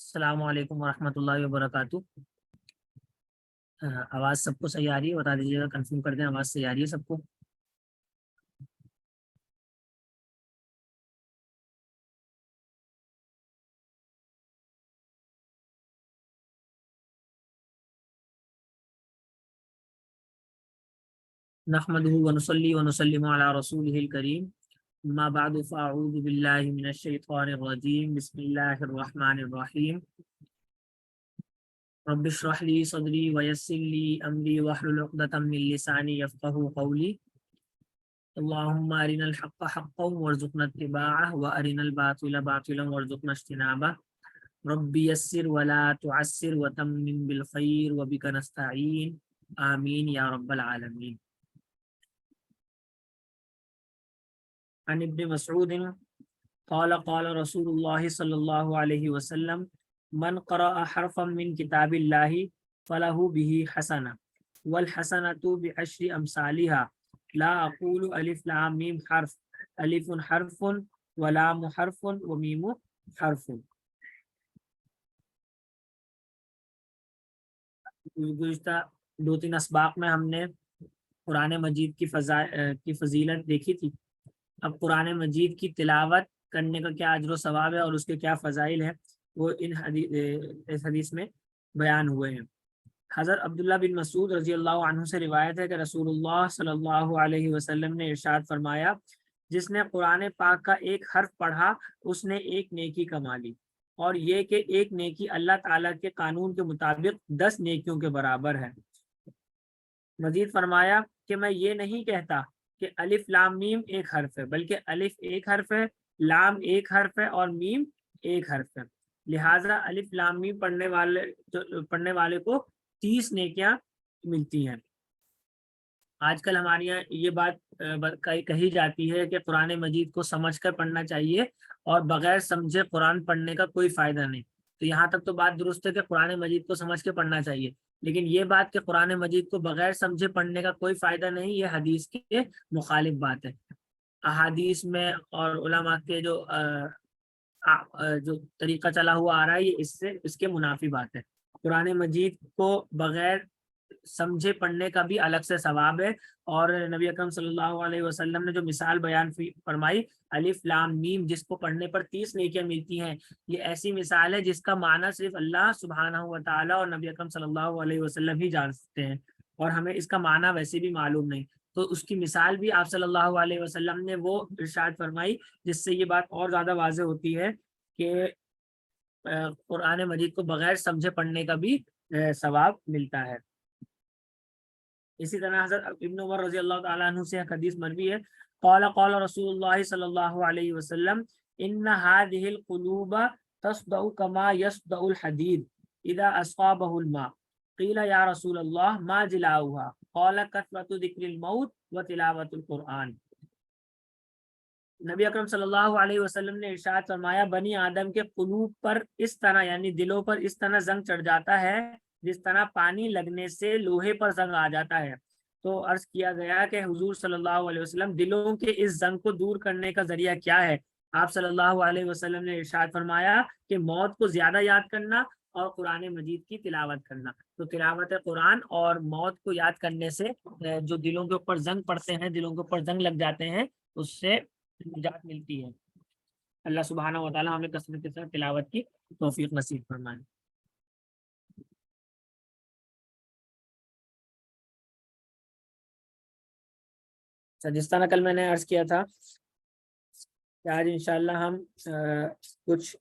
السلام علیکم ورحمۃ اللہ وبرکاتہ۔ آواز سب کو صحیح آ رہی ہے؟ بتا دیجیے گا، کنفرم کر دیں آواز صحیح آ رہی ہے سب کو۔ نحمده ونصلي ونسلم على رسوله الكريم، ما بعد فاعوذ بالله من الشيطان الرجيم، بسم الله الرحمن الرحيم۔ رب اشرح لي صدري ويسر لي امري واحلل عقدة من لساني يفقهوا قولي، اللهم ارنا الحق حقا وارزقنا اتباعه وارنا الباطل باطلا وارزقنا اجتنابه، رب يسر ولا تعسر وتمم بالخير وبك نستعين، آمين يا رب العالمين۔ عن ابن مسعود قال قال رسول الله صلى الله عليه وسلم من قرأ حرفا من كتاب الله فله به حسنة والحسنة بعشر أمثالها، لا أقول ألف لام ميم حرف، ألف حرف ولام حرف وميم حرف۔ گزشتہ دو تین اسباق میں ہم نے قرآن مجید کی فضیلت دیکھی تھی۔ اب قرآن مجید کی تلاوت کرنے کا کیا اجر و ثواب ہے اور اس کے کیا فضائل ہیں، وہ اس حدیث میں بیان ہوئے ہیں۔ حضرت عبداللہ بن مسعود رضی اللہ عنہ سے روایت ہے کہ رسول اللہ صلی اللہ علیہ وسلم نے ارشاد فرمایا، جس نے قرآن پاک کا ایک حرف پڑھا اس نے ایک نیکی کما لی، اور یہ کہ ایک نیکی اللہ تعالیٰ کے قانون کے مطابق 10 نیکیوں کے برابر ہے۔ مزید فرمایا کہ میں یہ نہیں کہتا کہ الف لام میم ایک حرف ہے، بلکہ الف ایک حرف ہے، لام ایک حرف ہے اور میم ایک حرف ہے، لہٰذا الف لام میم پڑھنے والے کو 30 نیکیاں ملتی ہیں۔ آج کل ہمارے یہاں یہ بات کہی جاتی ہے کہ قرآن مجید کو سمجھ کر پڑھنا چاہیے اور بغیر سمجھے قرآن پڑھنے کا کوئی فائدہ نہیں۔ تو یہاں تک تو بات درست ہے کہ قرآن مجید کو سمجھ کے پڑھنا چاہیے، لیکن یہ بات کہ قرآن مجید کو بغیر سمجھے پڑھنے کا کوئی فائدہ نہیں، یہ حدیث کے مخالف بات ہے۔ احادیث میں اور علماء کے جو طریقہ چلا ہوا آ رہا ہے، یہ اس کے منافی بات ہے۔ قرآن مجید کو بغیر سمجھے پڑھنے کا بھی الگ سے ثواب ہے، اور نبی اکرم صلی اللہ علیہ وسلم نے جو مثال بیان فرمائی الف لام میم، جس کو پڑھنے پر 30 نیکیاں ملتی ہیں، یہ ایسی مثال ہے جس کا معنی صرف اللہ سبحانہ و تعالیٰ اور نبی اکرم صلی اللہ علیہ وسلم ہی جان سکتے ہیں، اور ہمیں اس کا معنی ویسے بھی معلوم نہیں۔ تو اس کی مثال بھی آپ صلی اللہ علیہ وسلم نے وہ ارشاد فرمائی جس سے یہ بات اور زیادہ واضح ہوتی ہے کہ قرآن مجید کو بغیر سمجھے پڑھنے کا بھی ثواب ملتا ہے۔ اسی طرح حضرت ابن عمر رضی اللہ تعالیٰ عنہ سے ایک حدیث مروی ہے، قال قال رسول اللہ صلی اللہ علیہ وسلم ان هذه القلوب تصدع كما يصدع الحديد اذا اصابه الماء، قیل یا رسول اللہ ما جلاؤها، قال کثرة ذکر الموت وتلاوت القرآن۔ نبی اکرم صلی اللہ علیہ وسلم نے ارشاد فرمایا، بنی آدم کے قلوب پر اس طرح یعنی دلوں پر اس طرح زنگ چڑھ جاتا ہے جس طرح پانی لگنے سے لوہے پر زنگ آ جاتا ہے۔ تو عرض کیا گیا کہ حضور صلی اللہ علیہ وسلم دلوں کے اس زنگ کو دور کرنے کا ذریعہ کیا ہے؟ آپ صلی اللہ علیہ وسلم نے ارشاد فرمایا کہ موت کو زیادہ یاد کرنا اور قرآن مجید کی تلاوت کرنا۔ تو تلاوت قرآن اور موت کو یاد کرنے سے جو دلوں کے اوپر زنگ پڑتے ہیں، دلوں کے اوپر زنگ لگ جاتے ہیں، اس سے نجات ملتی ہے۔ اللہ سبحانہ و تعالیٰ ہمیں کثرت کے ساتھ تلاوت کی توفیق نصیب فرمائے۔ جس طرح کل میں نے عرض کیا تھا کہ آج انشاءاللہ ہم کچھ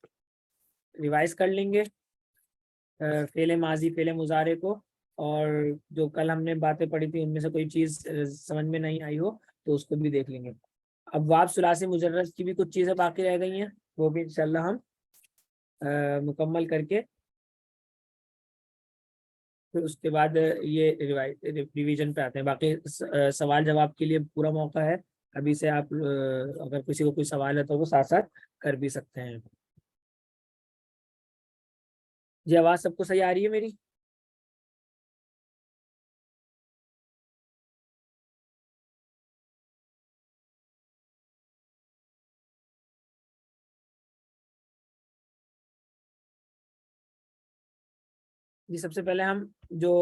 ریوائز کر لیں گے فعل ماضی فعل مضارع کو، اور جو کل ہم نے باتیں پڑھی تھی ان میں سے کوئی چیز سمجھ میں نہیں آئی ہو تو اس کو بھی دیکھ لیں گے۔ ابواب ثلاثی مجرد کی بھی کچھ چیزیں باقی رہ گئی ہیں، وہ بھی انشاءاللہ ہم مکمل کر کے پھر اس کے بعد یہ ریویژن پہ آتے ہیں۔ باقی سوال جواب کے لیے پورا موقع ہے، ابھی سے آپ اگر کسی کو کوئی سوال ہے تو وہ ساتھ ساتھ کر بھی سکتے ہیں۔ جی آواز سب کو صحیح آ رہی ہے میری؟ جی سب سے پہلے ہم جو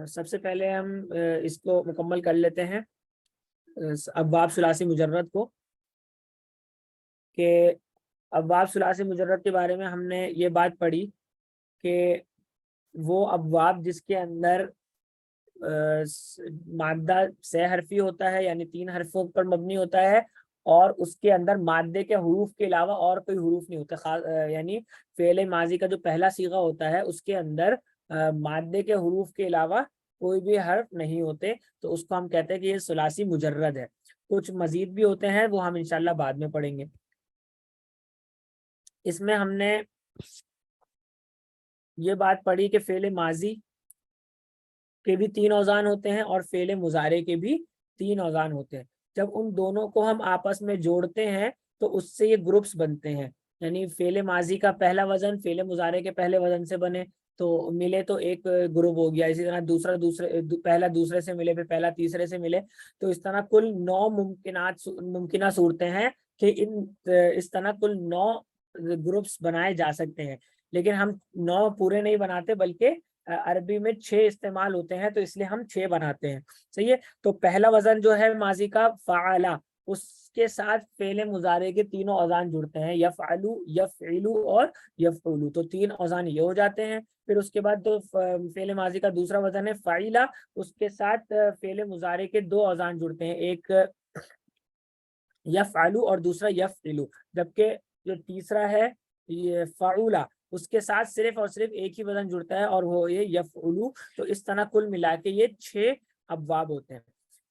سب سے پہلے ہم اس کو مکمل کر لیتے ہیں ابواب ثلاثی مجرد کو، کہ ابواب ثلاثی مجرد کے بارے میں ہم نے یہ بات پڑھی کہ وہ ابواب جس کے اندر مادہ 6 حرفی ہوتا ہے، یعنی 3 حرفوں پر مبنی ہوتا ہے، اور اس کے اندر مادے کے حروف کے علاوہ اور کوئی حروف نہیں ہوتے، یعنی فعل ماضی کا جو پہلا صیغہ ہوتا ہے اس کے اندر مادے کے حروف کے علاوہ کوئی بھی حرف نہیں ہوتے، تو اس کو ہم کہتے ہیں کہ یہ ثلاثی مجرد ہے۔ کچھ مزید بھی ہوتے ہیں، وہ ہم انشاءاللہ بعد میں پڑھیں گے۔ اس میں ہم نے یہ بات پڑھی کہ فعل ماضی کے بھی 3 اوزان ہوتے ہیں اور فعل مضارع کے بھی 3 اوزان ہوتے ہیں۔ جب ان دونوں کو ہم آپس میں جوڑتے ہیں تو اس سے یہ گروپس بنتے ہیں، یعنی فعل ماضی کا پہلا وزن فعل مضارع کے پہلے وزن سے بنے تو ملے تو ایک گروپ ہو گیا، اسی طرح پہلا دوسرے سے ملے، پھر پہلا تیسرے سے ملے، تو اس طرح کل 9 ممکنہ صورتیں ہیں کہ اس طرح کل 9 گروپس بنائے جا سکتے ہیں، لیکن ہم 9 پورے نہیں بناتے بلکہ عربی میں 6 استعمال ہوتے ہیں، تو اس لیے ہم 6 بناتے ہیں۔ صحیح ہے، تو پہلا وزن جو ہے ماضی کا فعلا، اس کے ساتھ فعل مضارع کے تینوں اوزان جڑتے ہیں، یفعلو، یفعلو اور یفعلو، تو 3 اوزان یہ ہو جاتے ہیں۔ پھر اس کے بعد تو فعل ماضی کا دوسرا وزن ہے فعیلا، اس کے ساتھ فعل مضارع کے 2 اوزان جڑتے ہیں، ایک یفعلو اور دوسرا یفعلو، جبکہ جو تیسرا ہے یہ فعولا، اس کے ساتھ صرف اور صرف ایک ہی وزن جڑتا ہے اور وہ یہ یفعلو، تو اس طرح کل ملا کے یہ 6 ابواب ہوتے ہیں۔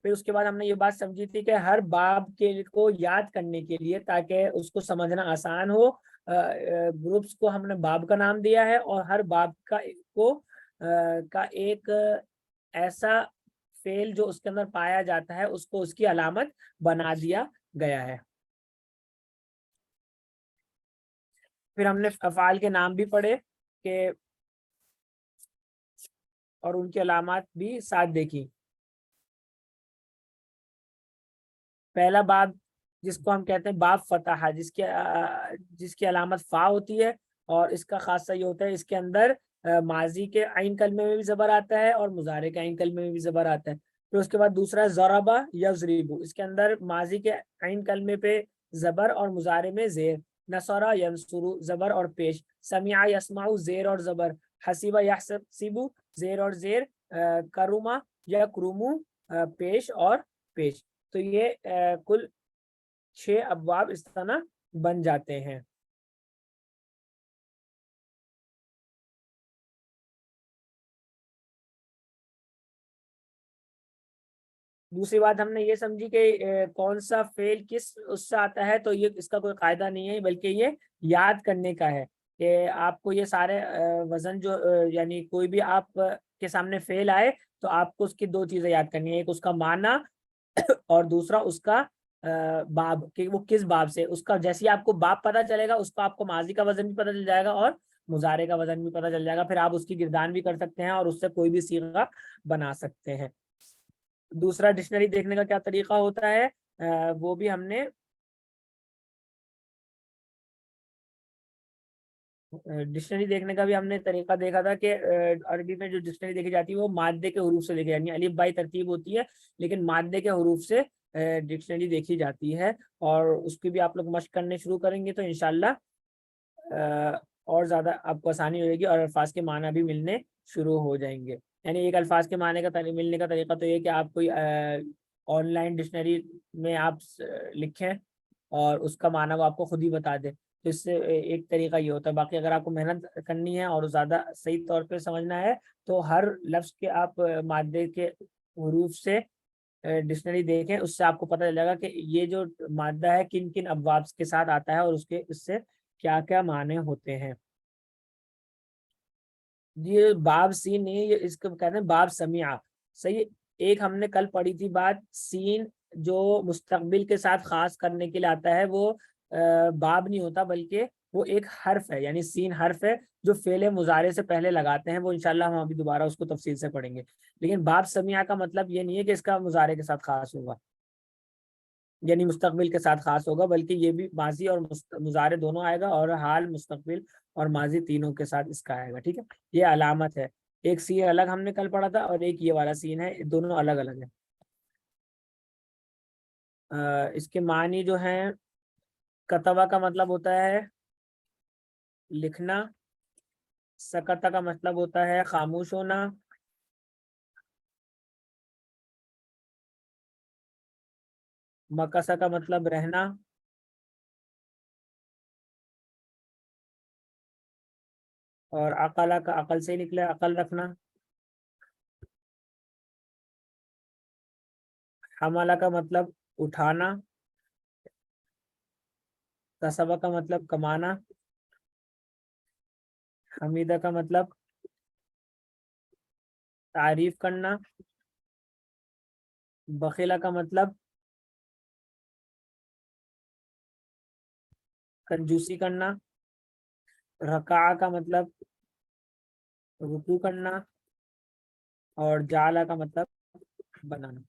پھر اس کے بعد ہم نے یہ بات سمجھی تھی کہ ہر باب کو یاد کرنے کے لیے تاکہ اس کو سمجھنا آسان ہو، گروپس کو ہم نے باب کا نام دیا ہے، اور ہر باب کا ایک ایسا فعل جو اس کے اندر پایا جاتا ہے اس کو اس کی علامت بنا دیا گیا ہے۔ پھر ہم نے افعال کے نام بھی پڑھے کہ اور ان کی علامات بھی ساتھ دیکھی۔ پہلا باب جس کو ہم کہتے ہیں باب فتح، جس کی علامت فا ہوتی ہے، اور اس کا خاصہ یہ ہوتا ہے اس کے اندر ماضی کے عین کلمے میں بھی زبر آتا ہے اور مضارع کے عین کلمے میں بھی زبر آتا ہے۔ پھر اس کے بعد دوسرا ضربا یضربو، اس کے اندر ماضی کے عین کلمے پہ زبر اور مضارع میں زیر، نصرا ینصرو زبر اور پیش، سمع یسمع زیر اور زبر، حسیبہ یحسبو زیر اور زیر، کرما یکرمو پیش اور پیش، تو یہ کل 6 ابواب اس طرح بن جاتے ہیں۔ دوسری بات ہم نے یہ سمجھی کہ کون سا فعل کس اس سے آتا ہے، تو یہ اس کا کوئی قاعدہ نہیں ہے بلکہ یہ یاد کرنے کا ہے کہ آپ کو یہ سارے وزن جو یعنی کوئی بھی آپ کے سامنے فعل آئے تو آپ کو اس کی 2 چیزیں یاد کرنی ہے، ایک اس کا معنی اور دوسرا اس کا باب، کہ وہ کس باب سے، اس کا جیسے آپ کو باب پتہ چلے گا اس کو آپ کو ماضی کا وزن بھی پتہ چل جائے گا اور مضارع کا وزن بھی پتہ چل جائے گا، پھر آپ اس کی گردان بھی کر سکتے ہیں اور اس سے کوئی بھی صیغہ بنا سکتے ہیں۔ دوسرا ڈکشنری دیکھنے کا کیا طریقہ ہوتا ہے، وہ بھی ہم نے ڈکشنری دیکھنے کا بھی ہم نے طریقہ دیکھا تھا کہ عربی میں جو ڈکشنری دیکھی جاتی ہے وہ مادے کے حروف سے دیکھی جاتی ہے، الف بائی ترتیب ہوتی ہے لیکن مادے کے حروف سے ڈکشنری دیکھی جاتی ہے، اور اس کی بھی آپ لوگ مشق کرنے شروع کریں گے تو انشاءاللہ اور زیادہ آپ کو آسانی ہو جائے گی اور الفاظ کے معنی بھی ملنے شروع ہو جائیں گے۔ یعنی ایک الفاظ کے معنی کا ملنے کا طریقہ تو یہ کہ آپ کوئی آن لائن ڈکشنری میں آپ لکھیں اور اس کا معنی وہ آپ کو خود ہی بتا دے، تو اس سے ایک طریقہ یہ ہوتا ہے۔ باقی اگر آپ کو محنت کرنی ہے اور زیادہ صحیح طور پہ سمجھنا ہے تو ہر لفظ کے آپ مادے کے حروف سے ڈکشنری دیکھیں، اس سے آپ کو پتہ چل جائے گا کہ یہ جو مادہ ہے کن کن ابواب کے ساتھ آتا ہے اور اس سے کیا کیا معنی ہوتے ہیں۔ یہ باب سین نہیں، یہ اس کو کہتے ہیں باب سمیع۔ صحیح، ایک ہم نے کل پڑھی تھی بات، سین جو مستقبل کے ساتھ خاص کرنے کے لیے آتا ہے وہ باب نہیں ہوتا بلکہ وہ ایک حرف ہے، یعنی سین حرف ہے جو فعل مضارع سے پہلے لگاتے ہیں، وہ انشاءاللہ ہم ابھی دوبارہ اس کو تفصیل سے پڑھیں گے۔ لیکن باب سمیع کا مطلب یہ نہیں ہے کہ اس کا مضارع کے ساتھ خاص ہوگا، یعنی مستقبل کے ساتھ خاص ہوگا، بلکہ یہ بھی ماضی اور مضارع دونوں آئے گا، اور حال، مستقبل اور ماضی تینوں کے ساتھ اس کا آئے گا. ٹھیک ہے، یہ علامت ہے. ایک سین الگ ہم نے کل پڑھا تھا، اور ایک یہ والا سین ہے، دونوں الگ الگ ہیں. اس کے معنی جو ہیں، کتبہ کا مطلب ہوتا ہے لکھنا، سکتہ کا مطلب ہوتا ہے خاموش ہونا، مکسہ کا مطلب رہنا، اور عقلہ کا عقل سے نکلا عقل رکھنا، حملہ کا مطلب اٹھانا، کسبہ کا مطلب کمانا، حمیدہ کا مطلب تعریف کرنا، بخیلہ کا مطلب کنجوسی کرنا، رکع کا مطلب رکوع کرنا، اور جعلہ کا مطلب بنانا.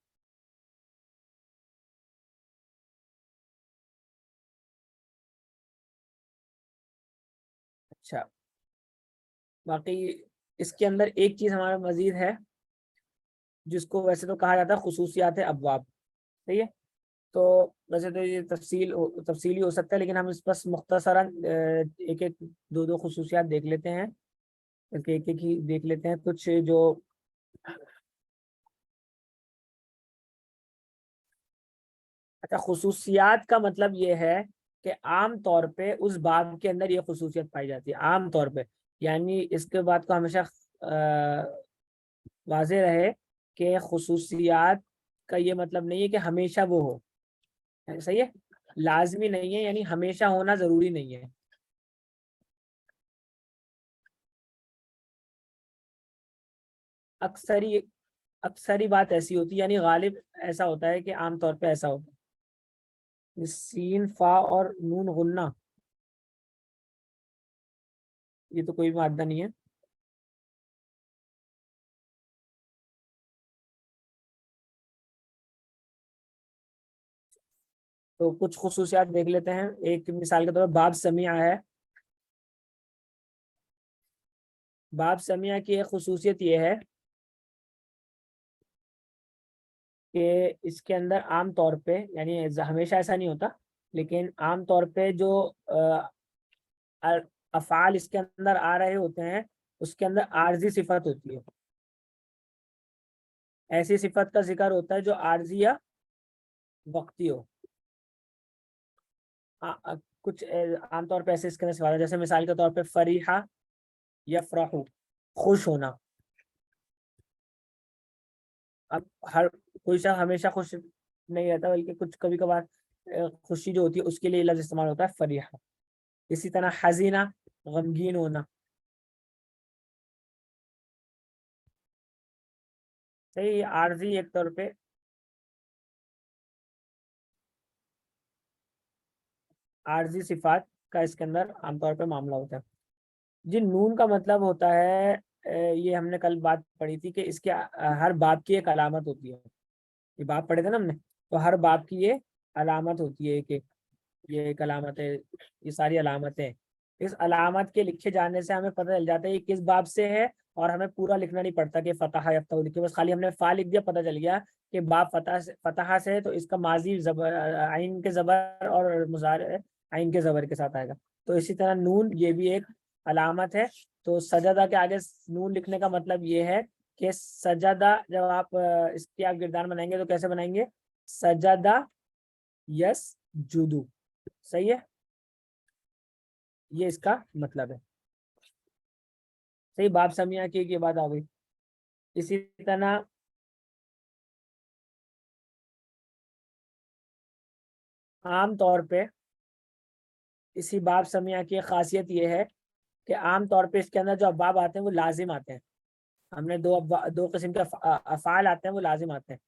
اچھا، باقی اس کے اندر ایک چیز ہمارا مزید ہے، جس کو ویسے تو کہا جاتا ہے خصوصیات ابواب. صحیح ہے، تو ویسے تو یہ تفصیلی ہو سکتا ہے، لیکن ہم اس بس مختصراً ایک ایک دو دو خصوصیات دیکھ لیتے ہیں، بلکہ ایک ایک ہی دیکھ لیتے ہیں. کچھ جو اچھا، خصوصیات کا مطلب یہ ہے کہ عام طور پہ اس باب کے اندر یہ خصوصیت پائی جاتی ہے عام طور پہ. یعنی اس کے بعد کو ہمیشہ واضح رہے کہ خصوصیات کا یہ مطلب نہیں ہے کہ ہمیشہ وہ ہو. صحیح ہے، لازمی نہیں ہے، یعنی ہمیشہ ہونا ضروری نہیں ہے. اکثری اکثری بات ایسی ہوتی ہے، یعنی غالب ایسا ہوتا ہے کہ عام طور پہ ایسا ہوتا ہے. سین، فا اور نون غنہ، یہ تو کوئی مادہ نہیں ہے. تو کچھ خصوصیات دیکھ لیتے ہیں. ایک مثال کے طور پر باب سمیع ہے. باب سمیع کی ایک خصوصیت یہ ہے کہ اس کے اندر عام طور پہ، یعنی ہمیشہ ایسا نہیں ہوتا، لیکن عام طور پہ جو افعال اس کے اندر آ رہے ہوتے ہیں، اس کے اندر عارضی صفت ہوتی ہے. ایسی صفت کا ذکر ہوتا ہے جو عارضی یا وقتی ہو. کچھ عام طور پہ ایسے اس کے اندر سوال ہے، جیسے مثال کے طور پہ فریحہ، یفرح، خوش ہونا. اب ہر کوئی شخص ہمیشہ خوش نہیں رہتا، بلکہ کچھ کبھی کبھار خوشی جو ہوتی ہے اس کے لیے لفظ استعمال ہوتا ہے فریحہ. اسی طرح حزینہ، غمگین ہونا. صحیح، عارضی ایک طور پہ عارضی صفات کا اس کے اندر عام طور پہ معاملہ ہوتا ہے. جی، نون کا مطلب ہوتا ہے یہ ہم نے کل بات پڑھی تھی کہ اس کے ہر باب کی ایک علامت ہوتی ہے. یہ باب پڑھے تھے نا ہم نے، تو ہر باب کی یہ علامت ہوتی ہے کہ یہ ایک علامت ہے. یہ ساری علامتیں، اس علامت کے لکھے جانے سے ہمیں پتہ چل جاتا ہے یہ کس باب سے ہے، اور ہمیں پورا لکھنا نہیں پڑتا کہ فتح یفتح لکھے، بس خالی ہم نے فا لکھ دیا، پتہ چل گیا کہ باب فتح سے ہے، تو اس کا ماضی زبر عین کے زبر اور مضارع عین کے زبر کے ساتھ آئے گا. تو اسی طرح نون یہ بھی ایک علامت ہے. تو سجدہ کے آگے نون لکھنے کا مطلب یہ ہے کہ سجدہ، جب آپ اس کی آپ گردان بنائیں گے تو کیسے بنائیں گے؟ سجدہ یس جدو. صحیح ہے، یہ اس کا مطلب ہے. صحیح، باب سمیع کی یہ بات آ گئی. اسی طرح عام طور پہ اسی باب سمیع کی خاصیت یہ ہے کہ عام طور پہ اس کے اندر جو ابواب آتے ہیں وہ لازم آتے ہیں. ہم نے دو قسم کے افعال آتے ہیں، وہ لازم آتے ہیں.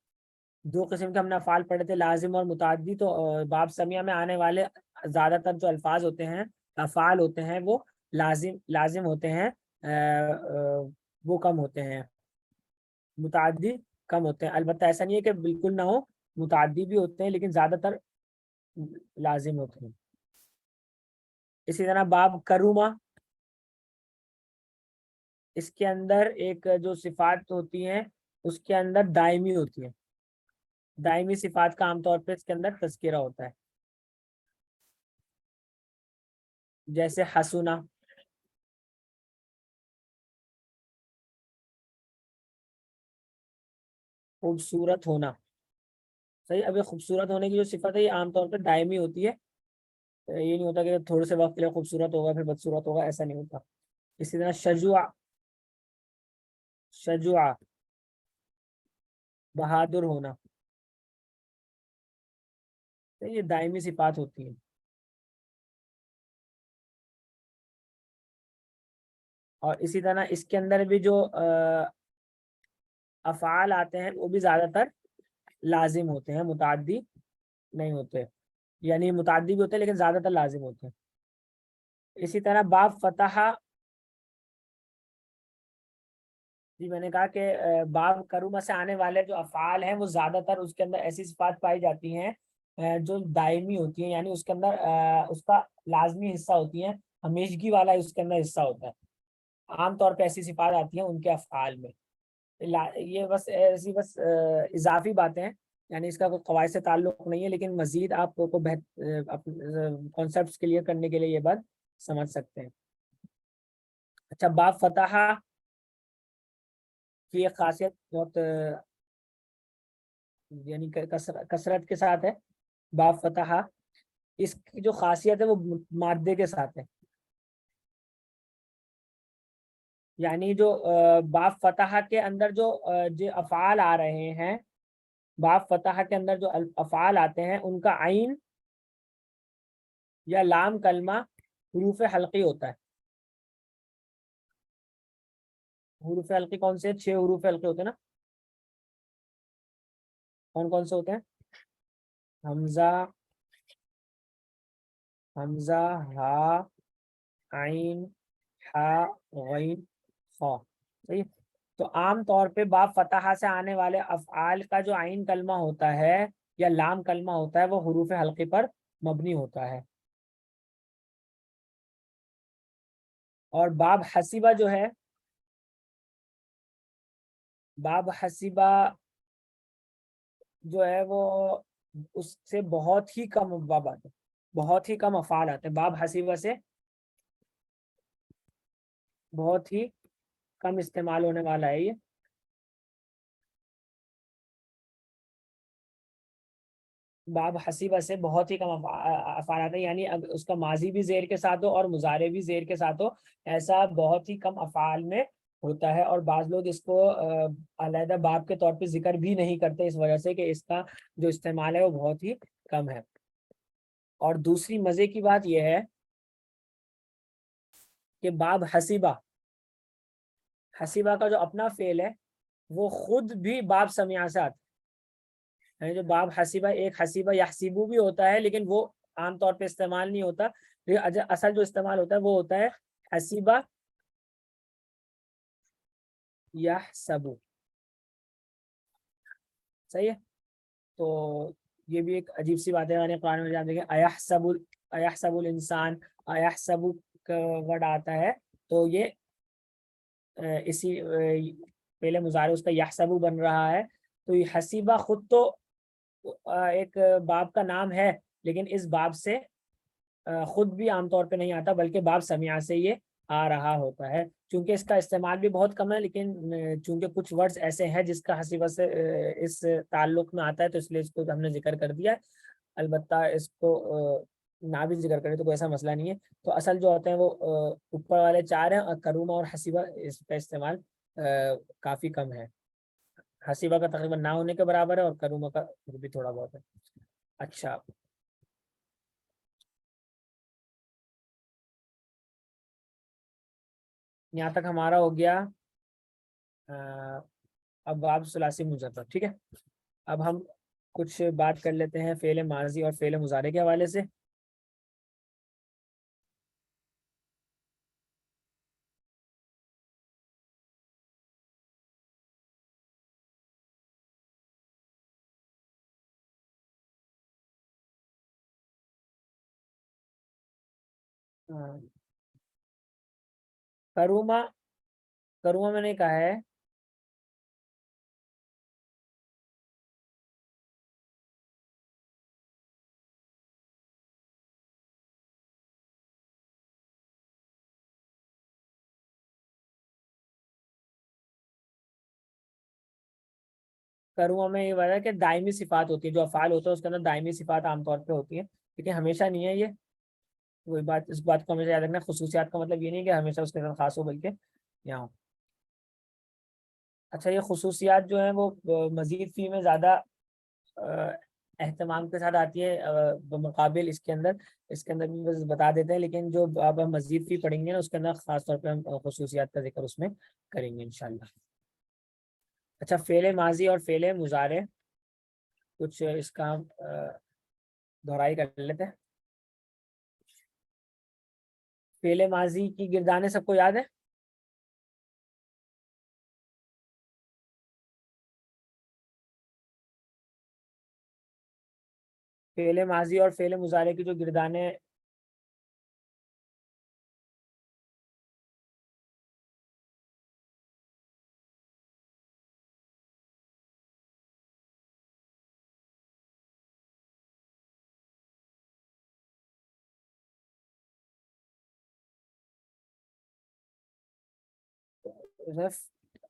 دو قسم کے ہم نے افعال پڑھے تھے، لازم اور متعدی. تو باب سمیع میں آنے والے زیادہ تر جو الفاظ ہوتے ہیں، افعال ہوتے ہیں، وہ لازم ہوتے ہیں. وہ کم ہوتے ہیں، متعدی کم ہوتے ہیں. البتہ ایسا نہیں ہے کہ بالکل نہ ہو، متعدی بھی ہوتے ہیں، لیکن زیادہ تر لازم ہوتے ہیں. اسی طرح باب کروما، اس کے اندر ایک جو صفات ہوتی ہیں اس کے اندر دائمی ہوتی ہیں. دائمی صفات کا عام طور پہ اس کے اندر تذکرہ ہوتا ہے. جیسے حسنا، خوبصورت ہونا. صحیح. اب یہ خوبصورت ہونے کی جو صفت ہے یہ عام طور پہ دائمی ہوتی ہے. یہ نہیں ہوتا کہ تھوڑے سے وقت کے لیے خوبصورت ہوگا پھر بدصورت ہوگا، ایسا نہیں ہوتا. اسی طرح شجوع، شجوع بہادر ہونا. تو یہ دائمی صفات ہوتی ہیں. اور اسی طرح اس کے اندر بھی جو افعال آتے ہیں وہ بھی زیادہ تر لازم ہوتے ہیں، متعدی نہیں ہوتے. یعنی متعدی بھی ہوتے ہیں لیکن زیادہ تر لازم ہوتے ہیں. اسی طرح باب فتح، جی میں نے کہا کہ باب کرومہ سے آنے والے جو افعال ہیں وہ زیادہ تر اس کے اندر ایسی صفات پائی جاتی ہیں جو دائمی ہوتی ہیں، یعنی اس کے اندر اس کا لازمی حصہ ہوتی ہیں، ہمیشگی والا اس کے اندر حصہ ہوتا ہے. عام طور پہ ایسی صفات آتی ہیں ان کے افعال میں. یہ بس ایسی بس اضافی باتیں ہیں، یعنی اس کا کوئی قواعد سے تعلق نہیں ہے، لیکن مزید آپ کو کانسیپٹس کلیئر کرنے کے لیے یہ بات سمجھ سکتے ہیں. اچھا، باب فتح کی ایک خاصیت بہت یعنی کثرت کے ساتھ ہے. باب فتح اس کی جو خاصیت ہے وہ مادے کے ساتھ ہے. یعنی جو باب فتح کے اندر جو افعال آ رہے ہیں، باب فتح کے اندر جو افعال آتے ہیں ان کا عین یا لام کلمہ حروف حلقی ہوتا ہے. حروف حلقی کون سے؟ 6 حروف حلقی ہوتے ہیں نا. کون کون سے ہوتے ہیں؟ حمزہ، حمزہ، ہا، عین، ہا، غین، خا. صحیح. تو عام طور پہ باب فتحہ سے آنے والے افعال کا جو عین کلمہ ہوتا ہے یا لام کلمہ ہوتا ہے وہ حروف حلقی پر مبنی ہوتا ہے. اور باب حسیبہ جو ہے، باب حسیبہ جو ہے وہ اس سے بہت ہی کم باب آتے ہیں، بہت ہی کم افعال آتے ہیں. باب حسیبہ سے بہت ہی کم استعمال ہونے والا ہے یہ. باب حسیبہ سے بہت ہی کم افعال آتے ہیں، یعنی اس کا ماضی بھی زیر کے ساتھ ہو اور مضارع بھی زیر کے ساتھ ہو، ایسا بہت ہی کم افعال میں ہوتا ہے. اور بعض لوگ اس کو علیحدہ باب کے طور پہ ذکر بھی نہیں کرتے اس وجہ سے کہ اس کا جو استعمال ہے وہ بہت ہی کم ہے. اور دوسری مزے کی بات یہ ہے کہ باب حسیبہ، حسیبہ کا جو اپنا فعل ہے وہ خود بھی باب سمیعہ سے آتا ہے. یعنی جو باب حسیبہ، ایک حسیبہ یحسیبو بھی ہوتا ہے لیکن وہ عام طور پہ استعمال نہیں ہوتا. اصل جو استعمال ہوتا ہے وہ ہوتا ہے حسیبہ یحسبو. صحیح ہے. تو یہ بھی ایک عجیب سی بات ہے. یعنی قرآن میں جانتے ہیں ایحسب الانسان، ایحسب کا ورڈ آتا ہے تو یہ اسی پہلے مضارع اس کا یحسبو بن رہا ہے. تو یہ حسیبہ خود تو ایک باب کا نام ہے لیکن اس باب سے خود بھی عام طور پہ نہیں آتا بلکہ باب سمیعہ سے یہ آ رہا ہوتا ہے. چونکہ اس کا استعمال بھی بہت کم ہے لیکن چونکہ کچھ ورڈز ایسے ہیں جس کا حسیبہ سے اس تعلق میں آتا ہے تو اس لیے اس کو ہم نے ذکر کر دیا ہے. البتہ اس کو نہ بھی ذکر کرے تو کوئی ایسا مسئلہ نہیں ہے. تو اصل جو ہوتے ہیں وہ اوپر والے 4 ہیں، اور کرومہ اور حسیبہ اس کا استعمال کافی کم ہے. حسیبہ کا تقریباً نہ ہونے کے برابر ہے اور کرومہ کا بھی تھوڑا بہت ہے. اچھا، یہاں تک ہمارا ہو گیا اب باب ثلاثی مجرد. ٹھیک ہے. اب ہم کچھ بات کر لیتے ہیں فعل ماضی اور فعل مضارع کے حوالے سے. ہاں، کروما، کروما میں نے کہا ہے کروما میں یہ وجہ ہے کہ دائمی صفات ہوتی ہے، جو افعال ہوتا ہے اس کے اندر دائمی صفات عام طور پہ ہوتی ہے، لیکن ہمیشہ نہیں ہے یہ، وہی بات، اس بات کو ہمیشہ یاد رکھنا، خصوصیات کا مطلب یہ نہیں کہ ہمیشہ اس کے ساتھ خاص ہو، بلکہ یہاں۔ اچھا، یہ خصوصیات جو ہیں وہ مزید فی میں زیادہ اہتمام کے ساتھ آتی ہے بمقابل اس کے اندر بھی بس بتا دیتے ہیں، لیکن جو اب ہم مزید فی پڑھیں گے نا اس کے اندر خاص طور پہ ہم خصوصیات کا ذکر اس میں کریں گے انشاءاللہ۔ اچھا، فعل ماضی اور فعل مضارع، کچھ اس کا دہرائی کر لیتے ہیں۔ فعل ماضی کی گردانیں سب کو یاد ہے؟ فعل ماضی اور فعل مضارع کی جو گردانیں،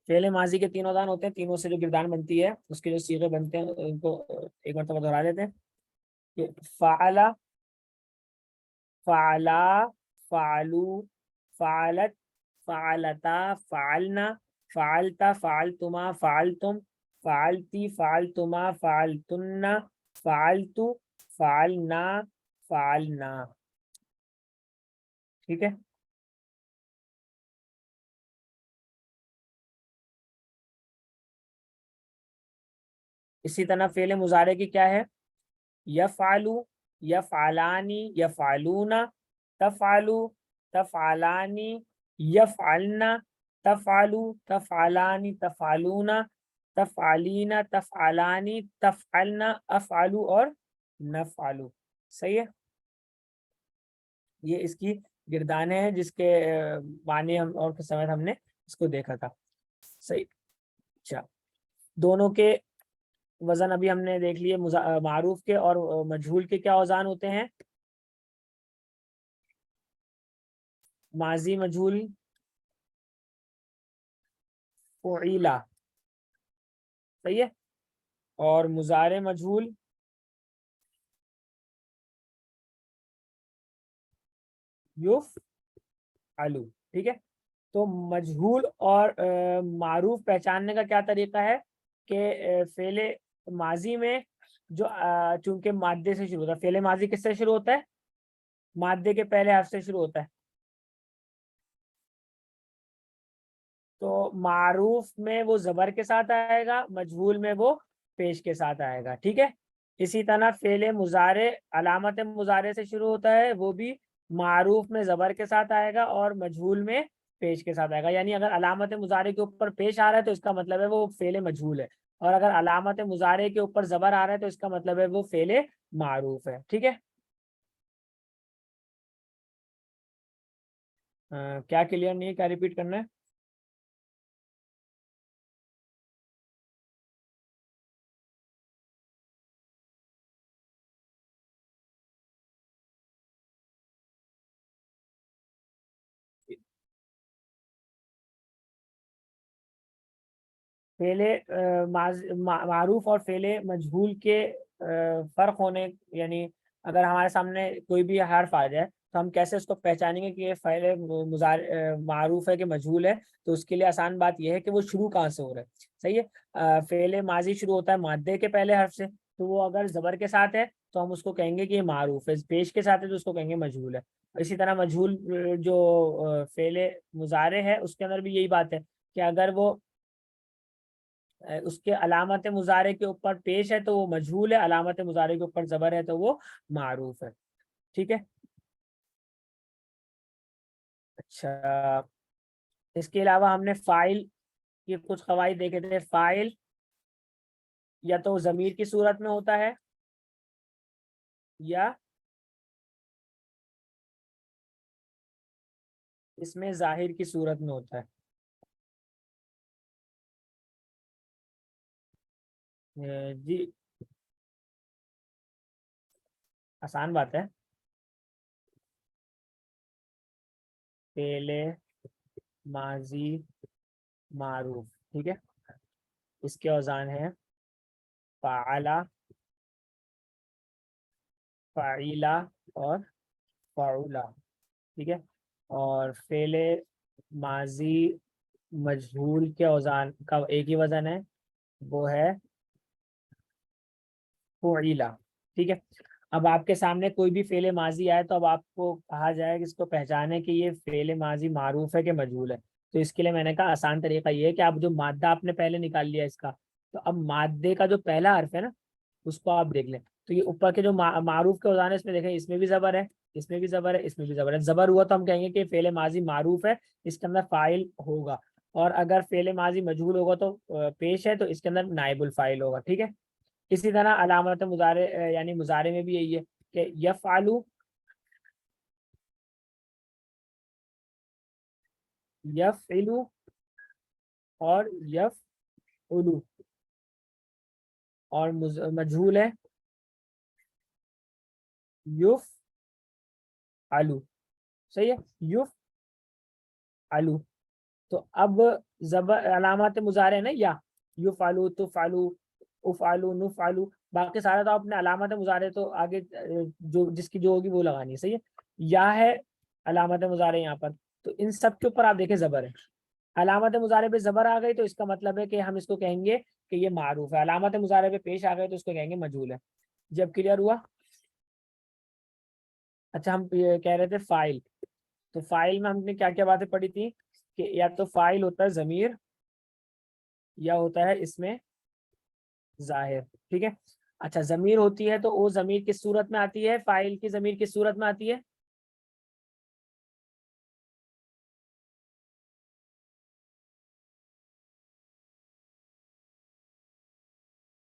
فعل ماضی کے تینوں دان ہوتے ہیں، تینوں سے جو گردان بنتی ہے اس کے جو صیغے بنتے ہیں ان کو ایک مرتبہ دہرا دیتے ہیں کہ فعل، فعلا، فعلو، فعلت، فعلتا، فعلنا، فعلتا، فعلتما، فعلتم، فعلتی، فعلتما، فعلتن، فعلتو، فعلنا، فعلنا، ٹھیک ہے۔ اسی طرح فعل مضارع کی کیا ہے؟ یفعلو، یفعلانی، یفعلون، تفعلو، تفعلانی، یفعلنا، تفعلو، تفعلانی، تفعلون، تفعلین، تفعلانی، تفعلنا، افعلو اور نفعلو، صحیح ہے۔ یہ اس کی گردانیں ہیں جس کے معنی ہم اور سمیت ہم نے اس کو دیکھا تھا، صحیح۔ اچھا، دونوں کے وزن ابھی ہم نے دیکھ لیے، معروف کے اور مجہول کے کیا اوزان ہوتے ہیں؟ ماضی مجہول فعیلا، صحیح ہے، اور مضارع مجہول یفعلو، ٹھیک ہے۔ تو مجہول اور معروف پہچاننے کا کیا طریقہ ہے کہ فعل ماضی میں جو چونکہ مادے سے شروع ہوتا ہے، فعل ماضی کس سے شروع ہوتا ہے؟ مادے کے پہلے حرف سے شروع ہوتا ہے، تو معروف میں وہ زبر کے ساتھ آئے گا، مجہول میں وہ پیش کے ساتھ آئے گا، ٹھیک ہے۔ اسی طرح فعل مضارع علامت مضارع سے شروع ہوتا ہے، وہ بھی معروف میں زبر کے ساتھ آئے گا اور مجہول میں پیش کے ساتھ آئے گا، یعنی اگر علامت مضارع کے اوپر پیش آ رہا ہے تو اس کا مطلب ہے وہ فعل مجہول ہے، اور اگر علامت مضارع کے اوپر زبر آ رہا ہے تو اس کا مطلب ہے وہ فعل معروف ہے، ٹھیک ہے۔ کیا کلیئر نہیں ہے، کیا ریپیٹ کرنا ہے؟ فعل معروف اور فعل مجہول کے فرق ہونے، یعنی اگر ہمارے سامنے کوئی بھی حرف آ جائے تو ہم کیسے اس کو پہچانیں گے کہ یہ فعل معروف ہے کہ مجہول ہے؟ تو اس کے لیے آسان بات یہ ہے کہ وہ شروع کہاں سے ہو رہا ہے، صحیح ہے۔ فعل ماضی شروع ہوتا ہے مادے کے پہلے حرف سے، تو وہ اگر زبر کے ساتھ ہے تو ہم اس کو کہیں گے کہ یہ معروف ہے، پیش کے ساتھ ہے تو اس کو کہیں گے مجہول ہے۔ اسی طرح مجہول جو فعل مضارع ہے اس کے اندر بھی یہی بات ہے کہ اگر وہ اس کے علامت مضارع کے اوپر پیش ہے تو وہ مجہول ہے، علامت مضارع کے اوپر زبر ہے تو وہ معروف ہے، ٹھیک ہے۔ اچھا، اس کے علاوہ ہم نے فاعل کے کچھ قواعد دیکھے تھے۔ فاعل یا تو ضمیر کی صورت میں ہوتا ہے یا اس میں ظاہر کی صورت میں ہوتا ہے. جی آسان بات ہے. پہلے ماضی معروف. ٹھیک ہے. اس کے اوزان ہیں فعلا، فعیلا اور فعولا. ٹھیک ہے. اور فعل ماضی مجہول کے اوزان کا ایک ہی وزن ہے، وہ ہے فعیلا. ٹھیک ہے. اب آپ کے سامنے کوئی بھی فعل ماضی آئے تو اب آپ کو کہا جائے کہ اس کو پہچانے کہ یہ فعل ماضی معروف ہے کہ مجہول ہے. تو اس کے لیے میں نے کہا آسان طریقہ یہ ہے کہ آپ جو مادہ آپ نے پہلے نکال لیا اس کا، تو اب مادے کا جو پہلا حرف ہے نا اس کو آپ دیکھ لیں. تو یہ اوپر کے جو معروف کے اوزان ہے اس میں دیکھیں، اس میں بھی زبر ہے، اس میں بھی زبر ہے، اس میں بھی زبر ہے. زبر ہوا تو ہم کہیں گے کہ فعل ماضی معروف ہے، اس کے اندر فاعل ہوگا. اور اگر فعل ماضی مجہول ہوگا تو پیش ہے، تو اس کے اندر نائب الفاعل ہوگا. ٹھیک ہے. اسی طرح علامت مضارع یعنی مضارع میں بھی یہی ہے کہ یفعلو، یفعلو اور یفعلو. اور مجہول ہے یفعلو. صحیح ہے. یفعلو. تو اب زبر علامات مضارع نا، یا یفعلو، تفعلو، افعلو، نفعلو. باقی سارا تو آپ نے علامت مضارع تو آگے جو جس کی جو ہوگی وہ لگانی ہے. صحیح ہے. یا ہے علامت مضارع یہاں پر، تو ان سب کے اوپر آپ دیکھیں زبر ہے. علامت مضارع پہ زبر آ گئی تو اس کا مطلب ہے کہ ہم اس کو کہیں گے کہ یہ معروف ہے. علامت مضارع پہ پیش آ گئے تو اس کو کہیں گے مجہول ہے. جب کلیئر ہوا. اچھا ہم یہ کہہ رہے تھے فائل. تو فائل میں ہم نے کیا کیا باتیں پڑھی تھی کہ یا تو فائل ہوتا ہے ضمیر، یا ہوتا ہے اس میں ظاہر. ٹھیک ہے. اچھا ضمیر ہوتی ہے تو وہ ضمیر کس صورت میں آتی ہے؟ فائل کی ضمیر کس صورت میں آتی ہے؟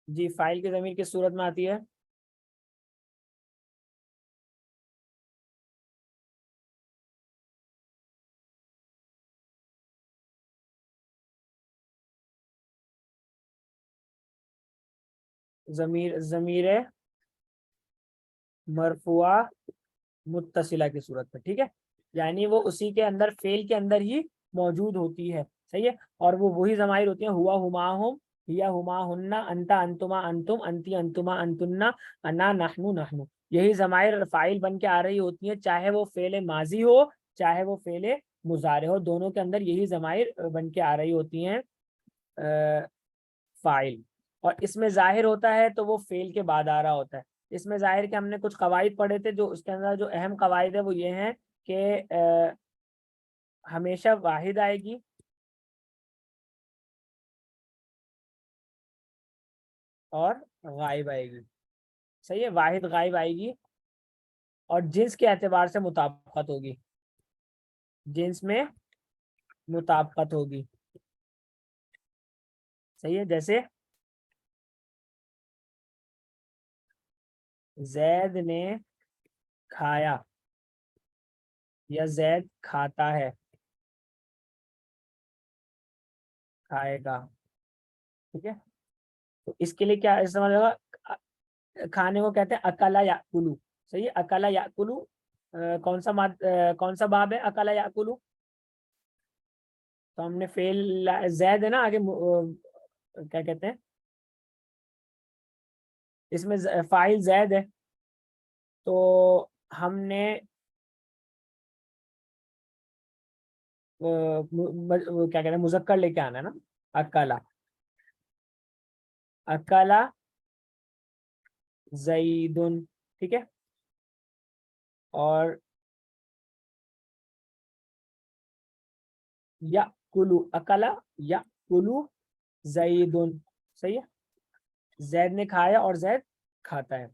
جی فائل کی ضمیر کس صورت میں آتی ہے؟ ضمیر مرفوعہ متصلہ کی صورت میں. ٹھیک ہے. یعنی وہ اسی کے اندر فعل کے اندر ہی موجود ہوتی ہے. صحیح ہے. اور وہ وہی ضمائر ہوتی ہیں ہوا، ہما، ہم، یا، ہما، ہننا، انتا، انتما، انتم، انتی، انتما، انتنا، انا، نحنو، نحنو. یہی ضمائر فاعل بن کے آ رہی ہوتی ہیں، چاہے وہ فعل ماضی ہو چاہے وہ فعل مضارع ہو، دونوں کے اندر یہی ضمائر بن کے آ رہی ہوتی ہیں فاعل. اور اس میں ظاہر ہوتا ہے تو وہ فعل کے بعد آ رہا ہوتا ہے. اس میں ظاہر کے ہم نے کچھ قواعد پڑھے تھے، جو اس کے اندر جو اہم قواعد ہے وہ یہ ہیں کہ ہمیشہ واحد آئے گی، اور غائب آئے گی. صحیح ہے. واحد غائب آئے گی، اور جنس کے اعتبار سے مطابقت ہوگی، جنس میں مطابقت ہوگی. صحیح ہے. جیسے زید نے کھایا، یا زید کھاتا ہے، کھائے گا. ٹھیک ہے. تو اس کے لیے کیا استعمال ہوگا؟ کھانے کو کہتے ہیں اکلا یاکلو. صحیح ہے. اکلا یاکلو کون سا باب ہے اکلا یاکلو؟ تو ہم نے فعل زید ہے نا آگے کیا کہتے ہیں، اس میں فاعل زید ہے، تو ہم نے کیا کہتے ہیں مذکر لے کے آنا ہے نا. اکلا، اکلا زیدن. ٹھیک ہے. اور یا کلو، اکلا یا کلو زیدن. صحیح ہے. زید نے کھایا اور زید کھاتا ہے.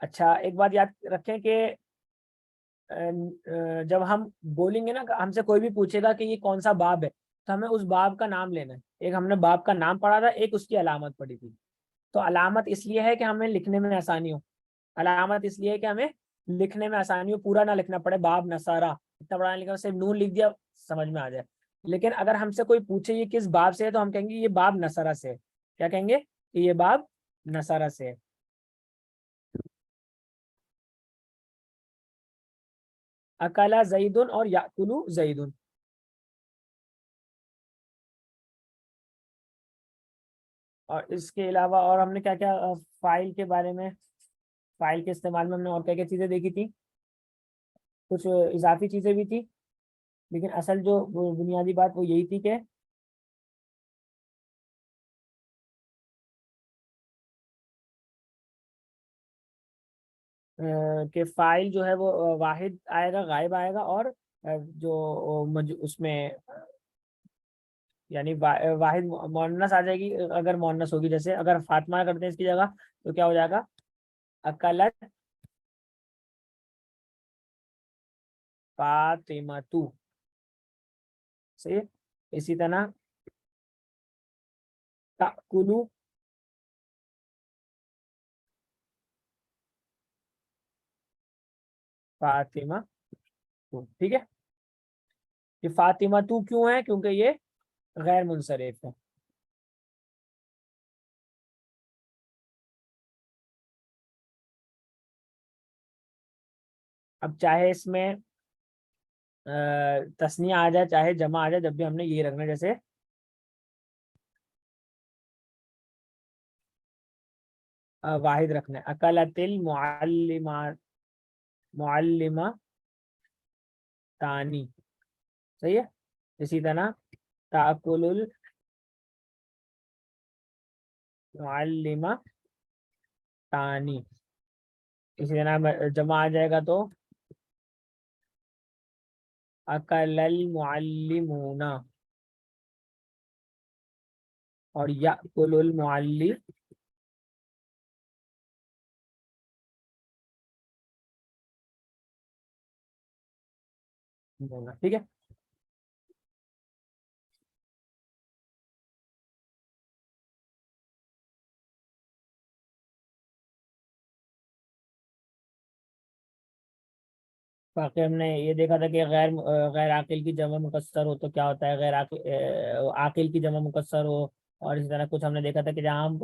اچھا ایک بات یاد رکھیں کہ جب ہم بولیں گے نا، ہم سے کوئی بھی پوچھے گا کہ یہ کون سا باب ہے، تو ہمیں اس باب کا نام لینا ہے. ایک ہم نے باب کا نام پڑھا تھا، ایک اس کی علامت پڑھی تھی. تو علامت اس لیے ہے کہ ہمیں لکھنے میں آسانی ہو، علامت اس لیے ہے کہ ہمیں لکھنے میں آسانی ہو، پورا نہ لکھنا پڑے باب نصارہ، اتنا بڑا لکھا صرف نون لکھ دیا سمجھ میں آ جائے. لیکن اگر ہم سے کوئی پوچھے یہ کس باب سے ہے تو ہم کہیں گے یہ باب نصرہ سے. کیا کہیں گے کہ یہ باب نصرہ سے. اکلا زیدن اور یاکلو زیدن. اور اس کے علاوہ اور ہم نے کیا کیا فائل کے بارے میں، فائل کے استعمال میں ہم نے اور کیا کیا چیزیں دیکھی تھی. کچھ اضافی چیزیں بھی تھی، لیکن اصل جو بنیادی بات وہ یہی تھی کہ فائل جو ہے وہ واحد آئے گا، غائب آئے گا، اور جو اس میں یعنی واحد مؤنث آ جائے گی اگر مؤنث ہوگی. جیسے اگر فاطمہ کرتے ہیں اس کی جگہ تو کیا ہو جائے گا اکلت فاطمہ تو. صحیح ہے. اسی طرح تأکلو فاطمہ تو. ٹھیک ہے. یہ فاطمہ تو کیوں ہے؟ کیونکہ یہ غیر منصرف ہے. اب چاہے اس میں تسنیہ آ جائے چاہے جمع آ جائے، جب بھی ہم نے یہ رکھنا ہے. جیسے واحد رکھنا ہے. اکلت المعلمات معلمہ تانی. صحیح ہے. اسی طرح تاکل المعلمہ تانی. اسی طرح جمع آ جائے گا تو اکل المعلمون اور یأکل المعلم. ٹھیک ہے. باقی ہم نے یہ دیکھا تھا کہ غیر عاقل کی جمع مکسر ہو تو کیا ہوتا ہے، غیر عاقل کی جمع مکسر ہو. اور اسی طرح کچھ ہم نے دیکھا تھا کہ جہاں ہم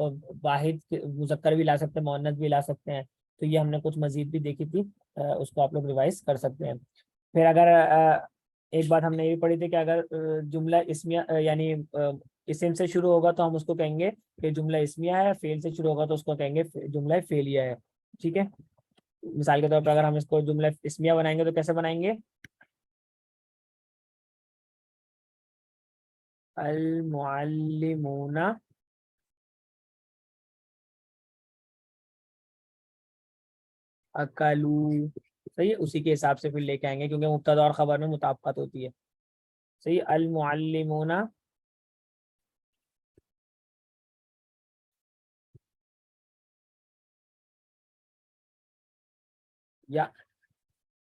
واحد مذکر بھی لا سکتے ہیں، مؤنث بھی لا سکتے ہیں. تو یہ ہم نے کچھ مزید بھی دیکھی تھی، اس کو آپ لوگ ریوائز کر سکتے ہیں. پھر اگر ایک بات ہم نے یہ بھی پڑھی تھی کہ اگر جملہ اسمیہ یعنی اسم سے شروع ہوگا تو ہم اس کو کہیں گے کہ جملہ اسمیہ ہے. فعل سے شروع ہوگا تو اس کو کہیں گے جملہ فعلیہ ہے. ٹھیک ہے. مثال کے طور پر اگر ہم اس کو جملہ اسمیہ بنائیں گے تو کیسے بنائیں گے؟ المعلمون اکلو. صحیح ہے. اسی کے حساب سے پھر لے کے آئیں گے کیونکہ مبتدا اور خبر میں مطابقت ہوتی ہے. صحیح. المعلمون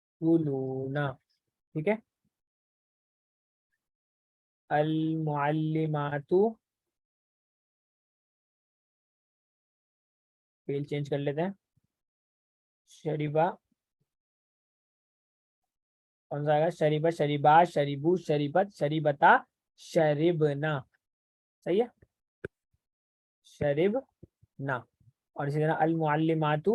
یأکلون. ٹھیک ہے. المعلمات فیل چینج کر لیتے ہیں. شریبا کون سا آئے گا؟ شریبا شریبا شریبو شریبت شریبتا شریبنا. صحیح ہے. شریبنا. اور اسی طرح المعلمات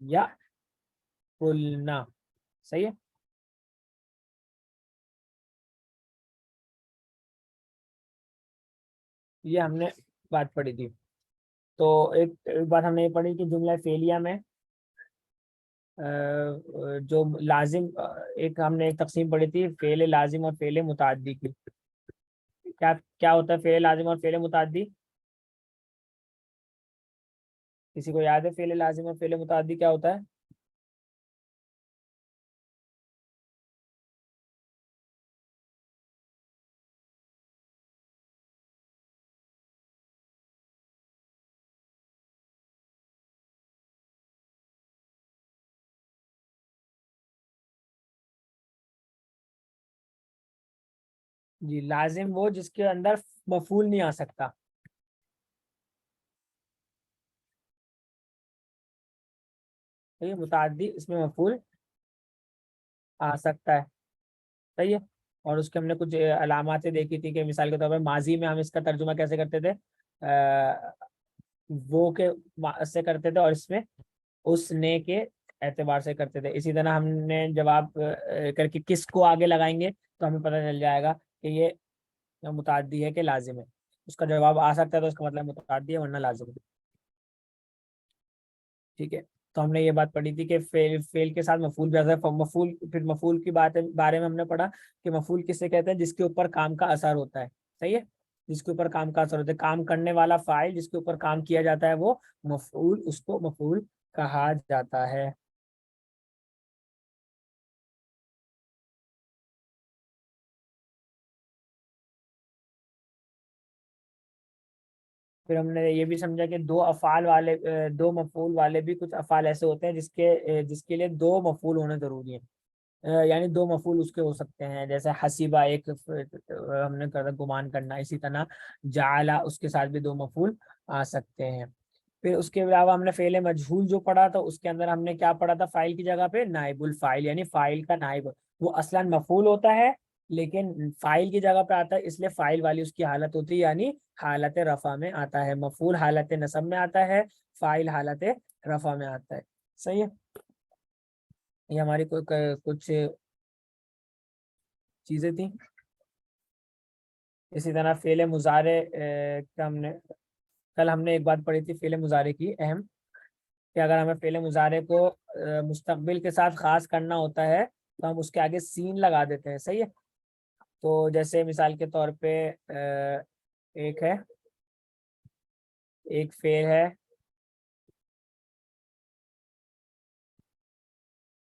یأکلنا. صحیح ہے. یہ ہم نے بات پڑھی تھی. تو ایک بات ہم نے یہ پڑھی کہ جملہ فعلیہ میں جو لازم ایک ہم نے ایک تقسیم پڑھی تھی فعل لازم اور فعل متعدی کی. کیا کیا ہوتا ہے فعل لازم اور فعل متعدی؟ کسی کو یاد ہے فعل لازم اور فعل متعدی کیا ہوتا ہے؟ جی لازم وہ جس کے اندر مفعول نہیں آ سکتا. صحیح ہے, متعدی اس میں مفعول آ سکتا ہے. صحیح ہے. اور اس کے ہم نے کچھ علاماتیں دیکھی تھی کہ مثال کے طور پر ماضی میں ہم اس کا ترجمہ کیسے کرتے تھے, وہ کے سے کرتے تھے, اور اس میں اس نے کے اعتبار سے کرتے تھے. اسی طرح ہم نے جواب کر کے کس کو آگے لگائیں گے تو ہمیں پتہ چل جائے گا کہ یہ متعدی ہے کہ لازم ہے. اس کا جواب آ سکتا ہے تو اس کا مطلب متعدی ہے, ورنہ لازم ہے. ٹھیک ہے. تو ہم نے یہ بات پڑھی تھی کہ فعل کے ساتھ مفعول بھی آتا ہے. مفعول, پھر مفعول کی بارے میں ہم نے پڑھا کہ مفعول کسے کہتے ہیں, جس کے اوپر کام کا اثر ہوتا ہے. صحیح ہے, جس کے اوپر کام کا اثر ہوتا ہے, کام کرنے والا فاعل جس کے اوپر کام کیا جاتا ہے وہ مفعول, اس کو مفعول کہا جاتا ہے. پھر ہم نے یہ بھی سمجھا کہ دو افعال والے, دو مفعول والے بھی کچھ افعال ایسے ہوتے ہیں جس کے لیے دو مفعول ہونے ضروری ہیں. یعنی دو مفعول اس کے ہو سکتے ہیں, جیسے حسیبہ ایک ہم نے کہا گمان کرنا, اسی طرح جعلا اس کے ساتھ بھی دو مفعول آ سکتے ہیں. پھر اس کے علاوہ ہم نے فعل مجہول جو پڑھا تو اس کے اندر ہم نے کیا پڑھا تھا, فاعل کی جگہ پہ نائب الفاعل, یعنی فاعل کا نائب. وہ اصلا مفعول ہوتا ہے لیکن فاعل کی جگہ پہ آتا ہے, اس لیے فاعل والی اس کی حالت ہوتی ہے, یعنی حالت رفع میں آتا ہے. مفعول حالت نصب میں آتا ہے, فاعل حالت رفع میں آتا ہے. صحیح ہے. یہ ہماری کچھ چیزیں تھیں. اسی طرح فعل مضارع کا کل ہم نے ایک بات پڑھی تھی فعل مضارع کی اہم, کہ اگر ہمیں فعل مضارع کو مستقبل کے ساتھ خاص کرنا ہوتا ہے تو ہم اس کے آگے سین لگا دیتے ہیں. صحیح ہے. تو جیسے مثال کے طور پہ ایک ہے, ایک فعل ہے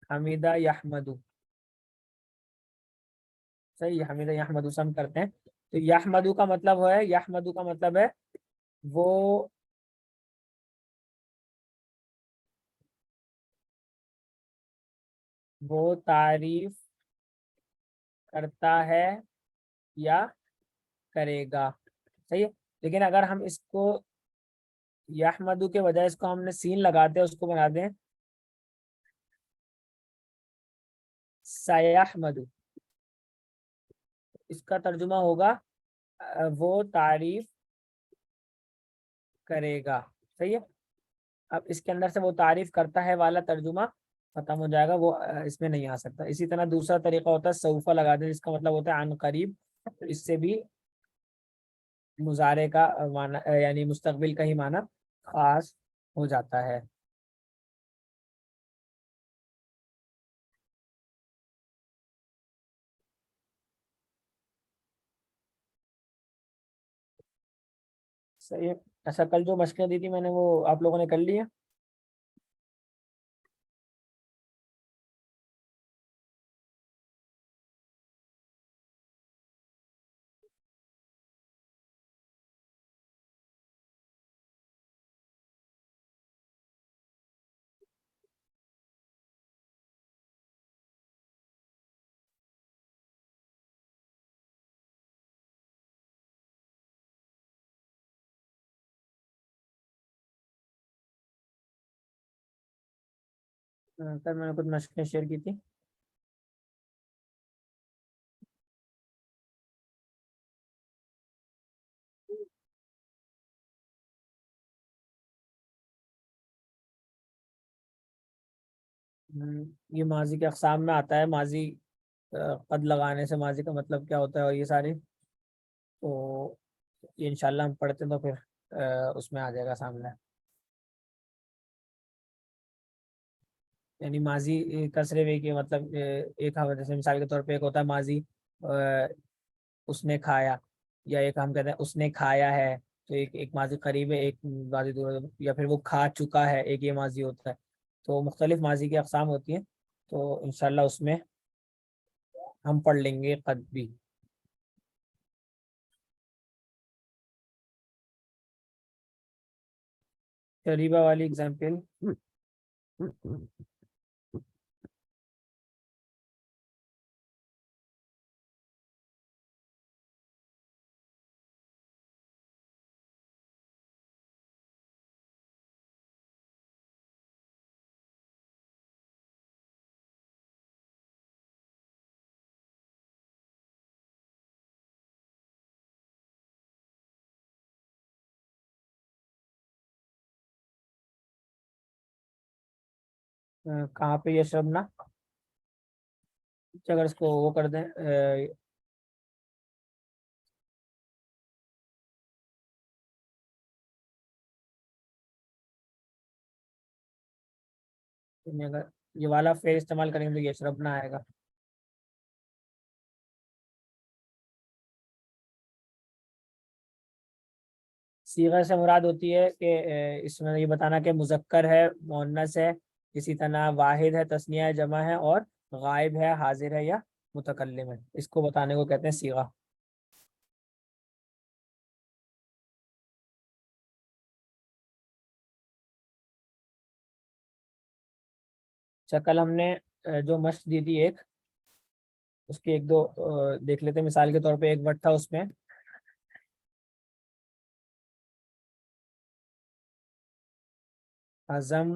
حمیدہ یحمدو. صحیح ہے, حمیدہ یحمدو سے ہم کرتے ہیں. تو یحمدو کا مطلب ہے, یحمدو کا مطلب ہے وہ تعریف کرتا ہے یا کرے گا. صحیح ہے. لیکن اگر ہم اس کو یحمدو کے بجائے اس کو ہم نے سین لگا دیں, اس کو بنا دیں سیحمدو, اس کا ترجمہ ہوگا وہ تعریف کرے گا. صحیح ہے. اب اس کے اندر سے وہ تعریف کرتا ہے والا ترجمہ ختم ہو جائے گا, وہ اس میں نہیں آ سکتا. اسی طرح دوسرا طریقہ ہوتا ہے سوفہ لگا دیں, جس کا مطلب ہوتا ہے عن قریب. اس سے بھی مضارع کا معنی یعنی مستقبل کا ہی معنی خاص ہو جاتا ہے. صحیح ہے. ایسا کل جو مشقیں دی تھی میں نے وہ آپ لوگوں نے کر لی ہے. کل میں نے کچھ مشقیں شیئر کی تھی. یہ ماضی کے اقسام میں آتا ہے, ماضی قد لگانے سے ماضی کا مطلب کیا ہوتا ہے, اور یہ سارے تو یہ انشاءاللہ ہم پڑھتے ہیں تو پھر اس میں آ جائے گا سامنے. یعنی ماضی کا صرف ایک یہ مطلب ایک ہم جیسے مثال کے طور پہ ایک ہوتا ہے ماضی اس نے کھایا, یا ایک ہم کہتے ہیں اس نے کھایا ہے, تو ایک ماضی قریب ہے, ایک ماضی دور ہے, یا پھر وہ کھا چکا ہے, ایک یہ ماضی ہوتا ہے. تو مختلف ماضی کی اقسام ہوتی ہیں, تو انشاءاللہ اس میں ہم پڑھ لیں گے قد بھی. قریبہ والی اگزامپل کہاں پہ یہ شبنا؟ اگر اس کو وہ کر دیں اگر یہ والا فعل استعمال کریں گے تو یہ شربنا آئے گا. صیغہ سے مراد ہوتی ہے کہ اس میں یہ بتانا کہ مذکر ہے، مؤنث ہے، اسی طرح واحد ہے، تثنیہ ہے، جمع ہے، اور غائب ہے، حاضر ہے یا متکلم ہے. اس کو بتانے کو کہتے ہیں صیغہ. شکل ہم نے جو مشق دی تھی ایک، اس کی ایک دو دیکھ لیتے ہیں. مثال کے طور پہ ایک ورڈ تھا اس میں ہضم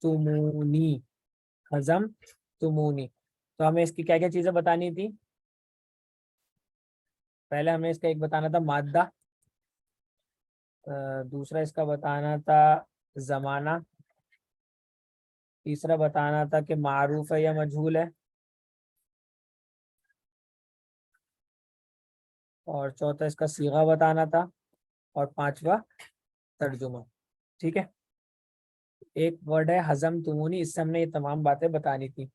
تمونی. ہضم تمونی. تو ہمیں اس کی کیا کیا چیزیں بتانی تھی؟ پہلے ہمیں اس کا ایک بتانا تھا مادہ، دوسرا اس کا بتانا تھا زمانہ، تیسرا بتانا تھا کہ معروف ہے یا مجہول ہے، اور چوتھا اس کا صیغہ بتانا تھا، اور پانچواں ترجمہ. ٹھیک ہے. ایک ورڈ ہے ہضم تمونی، اس سے ہم نے یہ تمام باتیں بتانی تھی.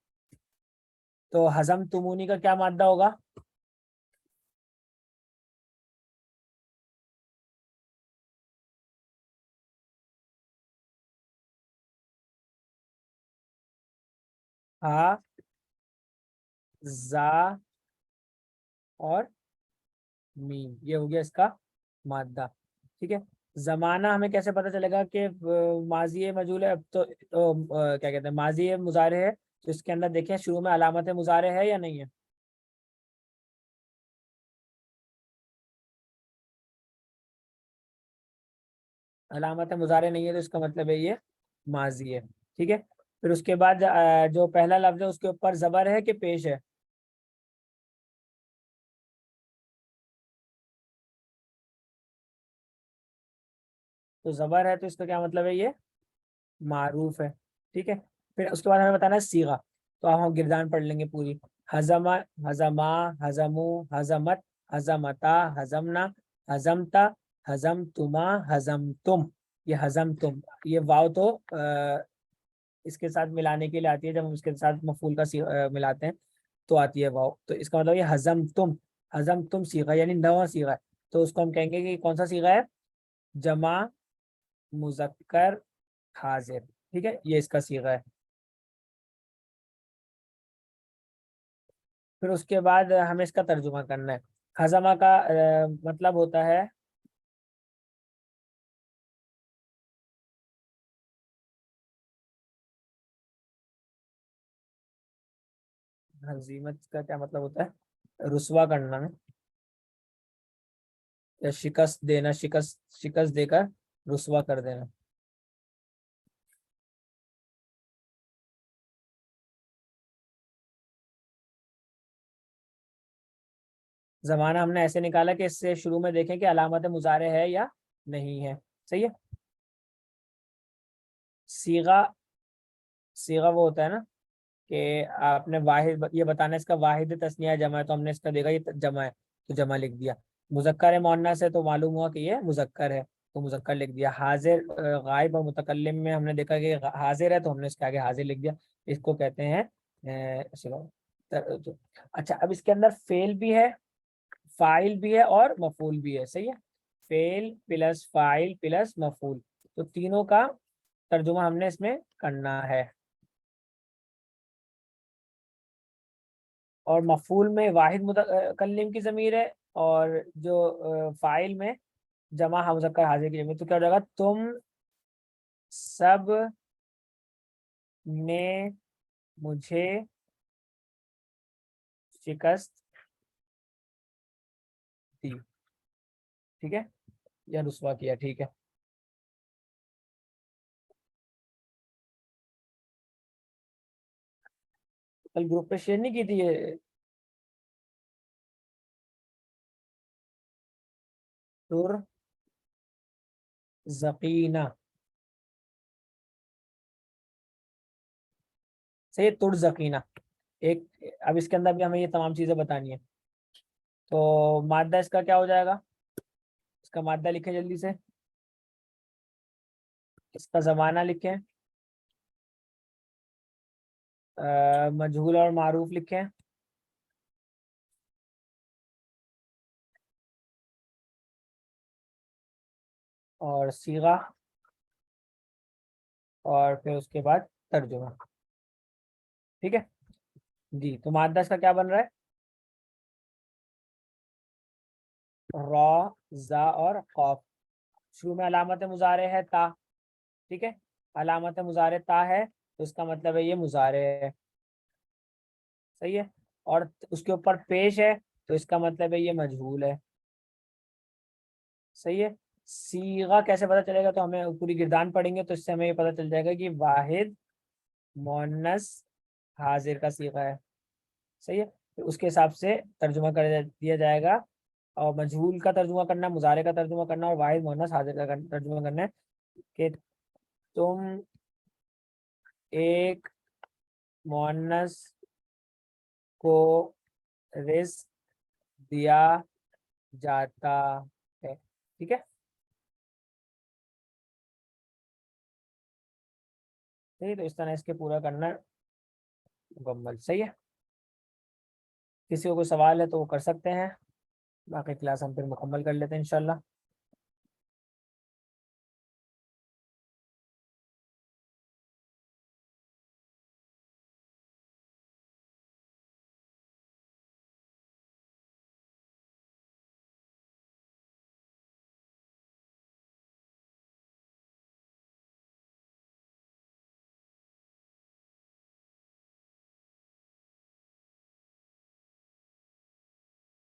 تو ہضم تمونی کا کیا مادہ ہوگا؟ ہا، زا، اور میم. یہ ہو گیا اس کا مادہ. ٹھیک ہے. زمانہ ہمیں کیسے پتہ چلے گا کہ ماضی مجہول ہے؟ اب تو کیا کہتے ہیں، ماضی مضارع ہے، تو اس کے اندر دیکھیں شروع میں علامت مضارع ہے یا نہیں ہے؟ علامت مضارع نہیں ہے تو اس کا مطلب ہے یہ ماضی ہے. ٹھیک ہے. پھر اس کے بعد جو پہلا لفظ ہے اس کے اوپر زبر ہے کہ پیش ہے؟ تو زبر ہے تو اس کا کیا مطلب ہے؟ یہ معروف ہے. ٹھیک ہے. پھر اس کے بعد ہمیں بتانا ہے صیغہ. تو آپ ہم گردان پڑھ لیں گے پوری. ہزما، ہزما، ہزمو، ہزمت، ہزمتا، ہزمنا، ہزمتا، ہزمتما، ہزمتم. یہ ہزمتم، یہ واو تو اس کے ساتھ ملانے کے لیے آتی ہے. جب ہم اس کے ساتھ مفعول کا ملاتے ہیں تو آتی ہے واو. تو اس کا مطلب یہ ہزمتم. ہزمتم صیغہ یعنی نواں صیغہ ہے. تو اس کو ہم کہیں گے کہ کون سا صیغہ ہے؟ جمع مذکر حاضر. ٹھیک ہے. یہ اس کا صیغہ ہے. پھر اس کے بعد ہمیں اس کا ترجمہ کرنا ہے. ہضمہ کا مطلب ہوتا ہے ہزیمت کا کیا مطلب ہوتا ہے؟ رسوا کرنا ہے یا شکست دینا، شکست شکست دے کر رسوا کر دینا. زمانہ ہم نے ایسے نکالا کہ اس سے شروع میں دیکھیں کہ علامت مضارع ہے یا نہیں ہے. صحیح ہے. صیغہ، صیغہ وہ ہوتا ہے نا کہ آپ نے واحد یہ بتانا ہے اس کا واحد تثنیہ جمع ہے، تو ہم نے اس کا دیکھا یہ جمع ہے تو جمع لکھ دیا. مذکر ہے مؤنث ہے تو معلوم ہوا کہ یہ مذکر ہے تو مذکر لکھ دیا. حاضر غائب اور متکلم میں ہم نے دیکھا کہ حاضر ہے تو ہم نے اس کے آگے حاضر لکھ دیا. اس کو کہتے ہیں اچھا. اب اس کے اندر فعل بھی ہے، فاعل بھی ہے، اور مفعول بھی ہے. صحیح ہے. فعل پلس فاعل پلس مفعول، تو تینوں کا ترجمہ ہم نے اس میں کرنا ہے. اور مفعول میں واحد متکلم کی ضمیر ہے، اور جو فاعل میں جمع مذکر حاضر کی ضمیر. تو کیا ہو جائے گا؟ تم سب نے مجھے شکست دی. ٹھیک ہے. یا رسوا کیا. ٹھیک ہے. کل گروپ پہ شیئر نہیں کی تھی یہ تر زقینہ؟ صحیح ہے، ترزقینا ایک. اب اس کے اندر بھی ہمیں یہ تمام چیزیں بتانی ہے. تو مادہ اس کا کیا ہو جائے گا؟ اس کا مادہ لکھیں جلدی سے. اس کا زمانہ لکھیں. مجہول اور معروف لکھیں. اور صیغہ. اور پھر اس کے بعد ترجمہ. ٹھیک ہے جی. تو مادہ اس کا کیا بن رہا ہے؟ را، زا اور قاف. شروع میں علامت مضارع ہے تا. ٹھیک ہے، علامت مضارع تا ہے تو اس کا مطلب ہے یہ مضارع ہے. صحیح ہے. اور اس کے اوپر پیش ہے تو اس کا مطلب ہے یہ مجہول ہے. صحیح ہے. صیغہ کیسے پتہ چلے گا؟ تو ہمیں پوری گردان پڑھیں گے تو اس سے ہمیں یہ پتہ چل جائے گا کہ واحد مؤنث حاضر کا صیغہ ہے. صحیح ہے. تو اس کے حساب سے ترجمہ کر دیا جائے گا. اور مجہول کا ترجمہ کرنا، مضارع کا ترجمہ کرنا اور واحد مؤنث حاضر کا ترجمہ کرنا ہے کہ تم ایک مؤنث کو رزق دیا جاتا ہے. ٹھیک ہے. صحیح. تو اس طرح اس کے پورا کرنا مکمل. صحیح ہے. کسی کو کوئی سوال ہے تو وہ کر سکتے ہیں، باقی کلاس ہم پھر مکمل کر لیتے ہیں انشاءاللہ.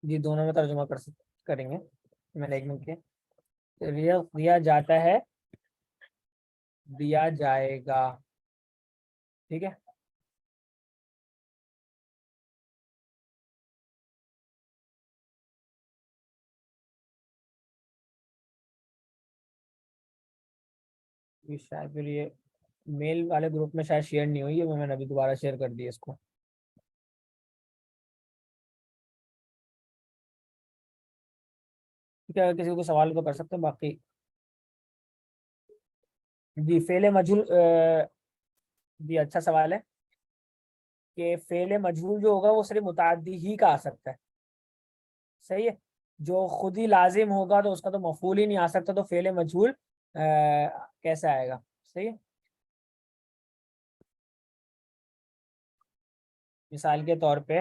جی دونوں میں ترجمہ کریں گے. میں نے ایک منٹ کے رزق دیا جاتا ہے، دیا جائے گا. ٹھیک ہے. شاید پھر یہ میل والے گروپ میں شاید شیئر نہیں ہوئی ہے، میں نے ابھی دوبارہ شیئر کر دی اس کو. ٹھیک ہے. اگر کسی کو سوال تو کر سکتے ہیں. باقی جی فعل مجہول جی اچھا سوال ہے کہ فعل مجہول جو ہوگا وہ صرف متعدی ہی کا آ سکتا ہے. صحیح ہے. جو خود ہی لازم ہوگا تو اس کا تو مفعول ہی نہیں آ سکتا. تو فعل مجہول کیسے آئے گا؟ صحیح ہے. مثال کے طور پہ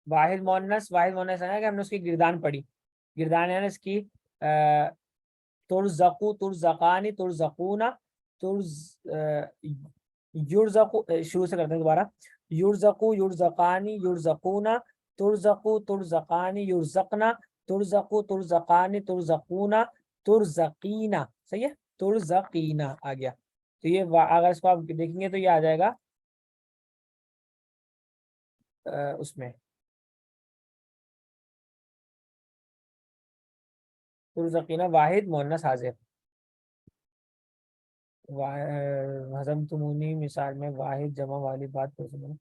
واحد مؤنث ہے کہ ہم نے اس کی گردان پڑھی. گردان ہے نا اس کی ترزقو، ترزقانی، ترزقونا، ترز یرزقو. شروع سے کرتے ہیں دوبارہ. یرزقو، یرزقانی، یرزقونا، ترزقو، ترزقانی، یرزقنا، ترزقو، ترزقانی، ترزقونا، ترزقینا. صحیح ہے. ترزقینا آ گیا. تو یہ اگر اس کو آپ دیکھیں گے تو یہ آ جائے گا اس میں ترزقینا واحد مؤنث حاضر. ہضم تمونی مثال میں واحد جمع والی بات کو سنو.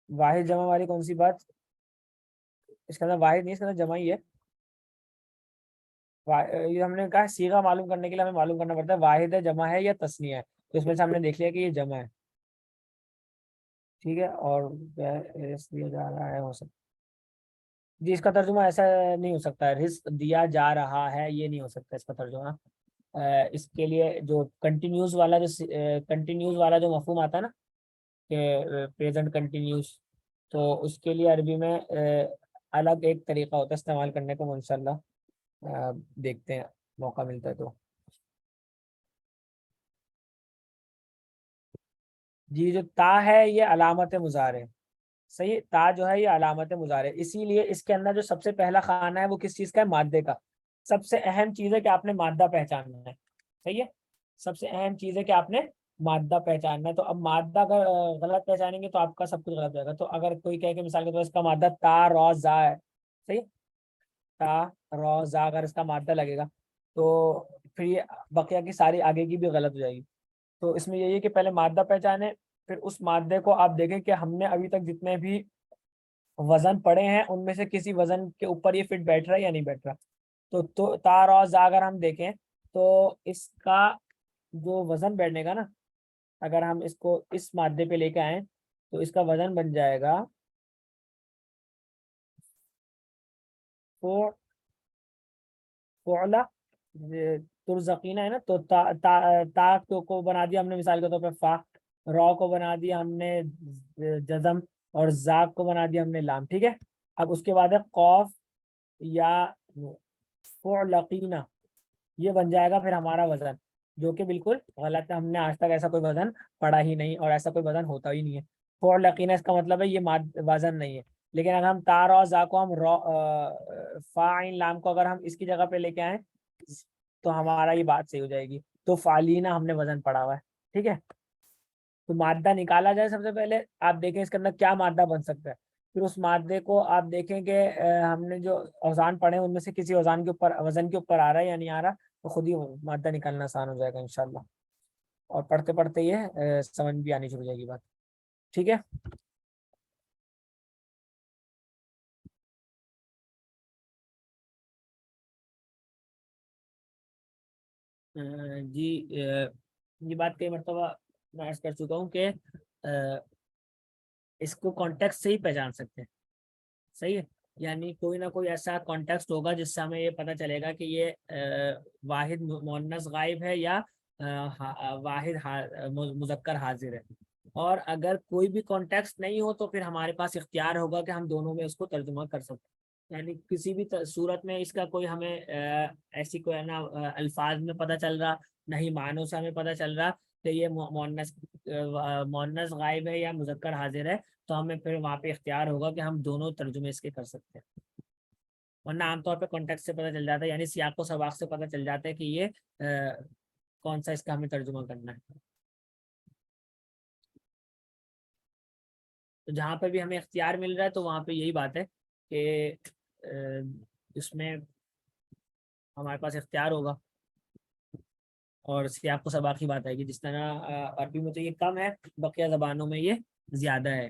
واحد جمع والی کون سی بات؟ اس کے اندر واحد نہیں، اس کے اندر جمع ہی ہے. یہ ہم نے کہا صیغہ معلوم کرنے کے لیے ہمیں معلوم کرنا پڑتا ہے واحد ہے، جمع ہے یا تثنیہ ہے. تو اس میں سے ہم نے دیکھ لیا کہ یہ جمع ہے. ٹھیک ہے. اور دیا جا رہا ہے ہو سکتا جی. اس کا ترجمہ ایسا نہیں ہو سکتا ہے رزق دیا جا رہا ہے، یہ نہیں ہو سکتا اس کا ترجمہ. اس کے لیے جو کنٹینیوز والا جو مفہوم آتا ہے نا کہ پریزنٹ کنٹینیوس، تو اس کے لیے عربی میں الگ ایک طریقہ ہوتا ہے استعمال کرنے کو. انشاءاللہ دیکھتے ہیں موقع ملتا ہے تو. جی جو تا ہے یہ علامت مضارع. صحیح. تا جو ہے یہ علامت مضارع، اسی لیے اس کے اندر جو سب سے پہلا خانہ ہے وہ کس چیز کا ہے؟ مادے کا. سب سے اہم چیز ہے کہ آپ نے مادہ پہچاننا ہے. صحیح ہے. سب سے اہم چیز ہے کہ آپ نے مادہ پہچاننا ہے. تو اب مادہ اگر غلط پہچانیں گے تو آپ کا سب کچھ غلط ہو جائے گا. تو اگر کوئی کہے کہ مثال کے طور پر اس کا مادہ تا را زا ہے. صحیح. تا را زا اگر اس کا مادہ لگے گا تو پھر یہ بقیہ کی ساری آگے کی بھی غلط ہو جائے گی. تو اس میں یہی ہے کہ پہلے مادہ پہچانے, پھر اس مادے کو آپ دیکھیں کہ ہم نے ابھی تک جتنے بھی وزن پڑے ہیں ان میں سے کسی وزن کے اوپر یہ فٹ بیٹھ رہا ہے یا نہیں بیٹھ رہا. تو تا را زا اگر ہم دیکھیں تو اس کا جو وزن بیٹھنے کا نا, اگر ہم اس کو اس مادے پہ لے کے آئیں تو اس کا وزن بن جائے گا فعلا ترزقینا ہے نا, تو تا کو بنا دیا ہم نے مثال کے طور پہ فا, را کو بنا دیا ہم نے جزم, اور زاق کو بنا دیا ہم نے لام. ٹھیک ہے, اب اس کے بعد ہے قوف یا فعلقینا, یہ بن جائے گا پھر ہمارا وزن, جو کہ بالکل غلط ہے. ہم نے آج تک ایسا کوئی وزن پڑھا ہی نہیں اور ایسا کوئی وزن ہوتا ہی نہیں ہے. فعلقینا اس کا مطلب ہے یہ وزن نہیں ہے. لیکن اگر ہم تا را زا کو ہم فا عین لام کو اگر ہم اس کی جگہ پہ لے کے آئیں تو ہمارا یہ بات صحیح ہو جائے گی. تو فالینا ہم نے وزن پڑھا ہوا ہے. ٹھیک ہے, تو مادہ نکالا جائے. سب سے پہلے آپ دیکھیں اس کے اندر کیا مادہ بن سکتا ہے, پھر اس مادے کو آپ دیکھیں کہ ہم نے جو اوزان پڑھے ان میں سے کسی اوزان کے اوپر وزن کے اوپر آ رہا ہے یا نہیں آ رہا, تو خود ہی مادہ نکالنا آسان ہو جائے گا انشاءاللہ. اور پڑھتے پڑھتے یہ سمجھ بھی آنی شروع ہو جائے گی بات. ٹھیک ہے, جی یہ بات کئی مرتبہ میں عرض کر چکا ہوں کہ اس کو کانٹیکسٹ سے ہی پہچان سکتے ہیں. صحیح ہے, یعنی کوئی نہ کوئی ایسا کانٹیکسٹ ہوگا جس سے ہمیں یہ پتہ چلے گا کہ یہ واحد مؤنث غائب ہے یا واحد مذکر حاضر ہے. اور اگر کوئی بھی کانٹیکسٹ نہیں ہو تو پھر ہمارے پاس اختیار ہوگا کہ ہم دونوں میں اس کو ترجمہ کر سکتے ہیں. یعنی کسی بھی صورت میں اس کا کوئی ہمیں ایسی کوئی نا الفاظ میں پتہ چل رہا, نہیں معنوں سے ہمیں پتہ چل رہا کہ یہ مؤنث غائب ہے یا مذکر حاضر ہے, تو ہمیں پھر وہاں پہ اختیار ہوگا کہ ہم دونوں ترجمے اس کے کر سکتے ہیں. ورنہ عام طور پہ کانٹیکٹ سے پتہ چل جاتا ہے, یعنی سیاق و سباق سے پتہ چل جاتا ہے کہ یہ کون سا اس کا ہمیں ترجمہ کرنا ہے. تو جہاں پہ بھی ہمیں اختیار مل رہا ہے تو وہاں پہ یہی بات ہے کہ اس میں ہمارے پاس اختیار ہوگا اور سیاق و سباق کی بات آئے گی. جس طرح عربی میں تو یہ کم ہے, بقیہ زبانوں میں یہ زیادہ ہے.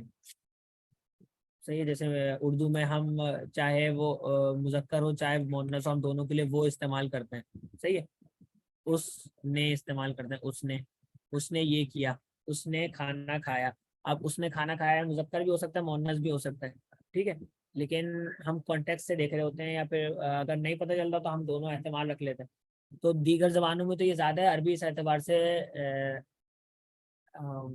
صحیح ہے, جیسے اردو میں ہم چاہے وہ مذکر ہو چاہے مؤنث ہو, ہم دونوں کے لیے وہ استعمال کرتے ہیں. صحیح ہے, اس نے استعمال کرتے ہیں, اس نے یہ کیا, اس نے کھانا کھایا. اب اس نے کھانا کھایا مذکر بھی ہو سکتا ہے مؤنث بھی ہو سکتا ہے. ٹھیک ہے, لیکن ہم کانٹیکٹ سے دیکھ رہے ہوتے ہیں, یا پھر اگر نہیں پتہ چلتا تو ہم دونوں احتمال رکھ لیتے ہیں. تو دیگر زبانوں میں تو یہ زیادہ ہے, عربی اس اعتبار سے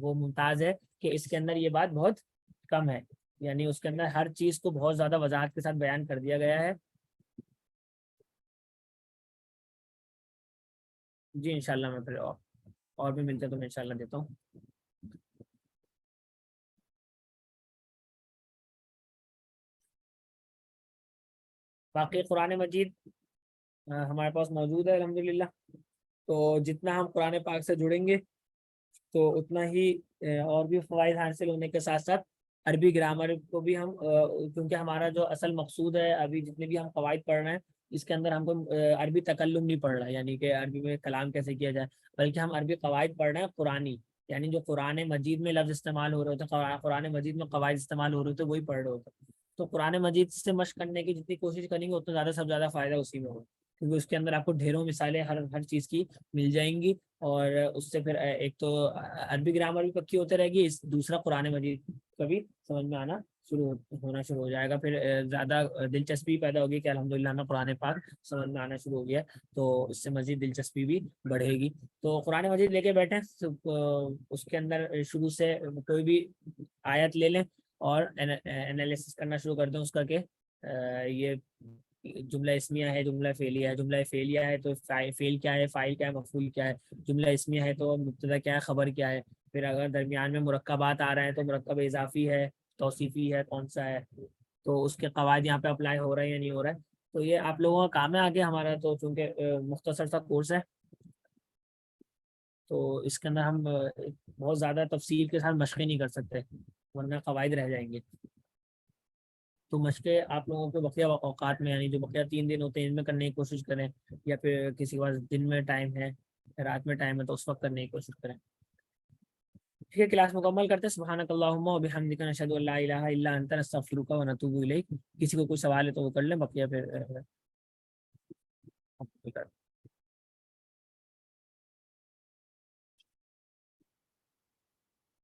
وہ ممتاز ہے کہ اس کے اندر یہ بات بہت کم ہے. یعنی اس کے اندر ہر چیز کو بہت زیادہ وضاحت کے ساتھ بیان کر دیا گیا ہے. جی انشاءاللہ میں پھر اور بھی ملتے تو میں انشاءاللہ دیتا ہوں. باقی قرآن مجید ہمارے پاس موجود ہے الحمدللہ. تو جتنا ہم قرآن پاک سے جڑیں گے تو اتنا ہی اور بھی فوائد حاصل ہونے کے ساتھ ساتھ عربی گرامر کو بھی ہم کیونکہ ہمارا جو اصل مقصود ہے ابھی جتنے بھی ہم قواعد پڑھ رہے ہیں اس کے اندر ہم کو عربی تکلم نہیں پڑھ رہا ہے, یعنی کہ عربی میں کلام کیسے کیا جائے, بلکہ ہم عربی قواعد پڑھ رہے ہیں قرآنی. یعنی جو قرآن مجید میں لفظ استعمال ہو رہے ہوتے ہیں, قرآن مجید میں قواعد استعمال ہو رہے ہوتے ہیں, وہی پڑھ رہے ہوتے ہیں. تو قرآن مجید سے مشق کرنے کی جتنی کوشش کریں گے اتنا زیادہ سب زیادہ فائدہ اسی میں ہوگا, کیونکہ اس کے اندر آپ کو ڈھیروں مثالیں ہر چیز کی مل جائیں گی. اور اس سے پھر ایک تو عربی گرامر بھی پکی ہوتے رہے گی, دوسرا قرآن مجید کا بھی سمجھ میں آنا ہونا شروع ہو جائے گا. پھر زیادہ دلچسپی پیدا ہوگی کہ الحمدللہ ہمیں قرآن پاک سمجھ میں آنا شروع ہو گیا, تو اس سے مزید دلچسپی بھی بڑھے گی. تو قرآن مجید لے کے بیٹھیں, اس کے اندر شروع سے کوئی بھی آیت لے لیں اور انالیسس کرنا شروع کر دیں اس کا کہ یہ جملہ اسمیہ ہے جملہ فعلیہ ہے. جملہ فعلیہ ہے تو فعل کیا ہے, فاعل کیا ہے, مفعول کیا ہے. جملہ اسمیہ ہے تو مبتدا کیا ہے, خبر کیا ہے. پھر اگر درمیان میں مرکبات آ رہے ہیں تو مرکب اضافی ہے, توصیفی ہے, کون سا ہے, تو اس کے قواعد یہاں پہ اپلائی ہو رہے ہیں یا نہیں ہو رہا ہے. تو یہ آپ لوگوں کا کام ہے آگے. ہمارا تو چونکہ مختصر سا کورس ہے تو اس کے اندر ہم بہت زیادہ تفصیل کے ساتھ مشقیں نہیں کر سکتے ورنہ قواعد رہ جائیں گے. تو مشقیں آپ لوگوں کے بقیہ اوقات میں، یعنی جو بقیہ 3 دن ہوتے ہیں ان میں کرنے کی کوشش کریں، یا پھر کسی کے پاس دن میں ٹائم ہے، رات میں ٹائم ہے تو اس وقت کرنے کی کوشش کریں. ٹھیک ہے، کلاس مکمل کرتے ہیں. سبحانک اللہم و بحمدک، نشہد ان لا الہ الا انت، نستغفرک و نتوب الیک. کسی کو کوئی سوال ہے تو وہ کر لیں، بقیہ پھر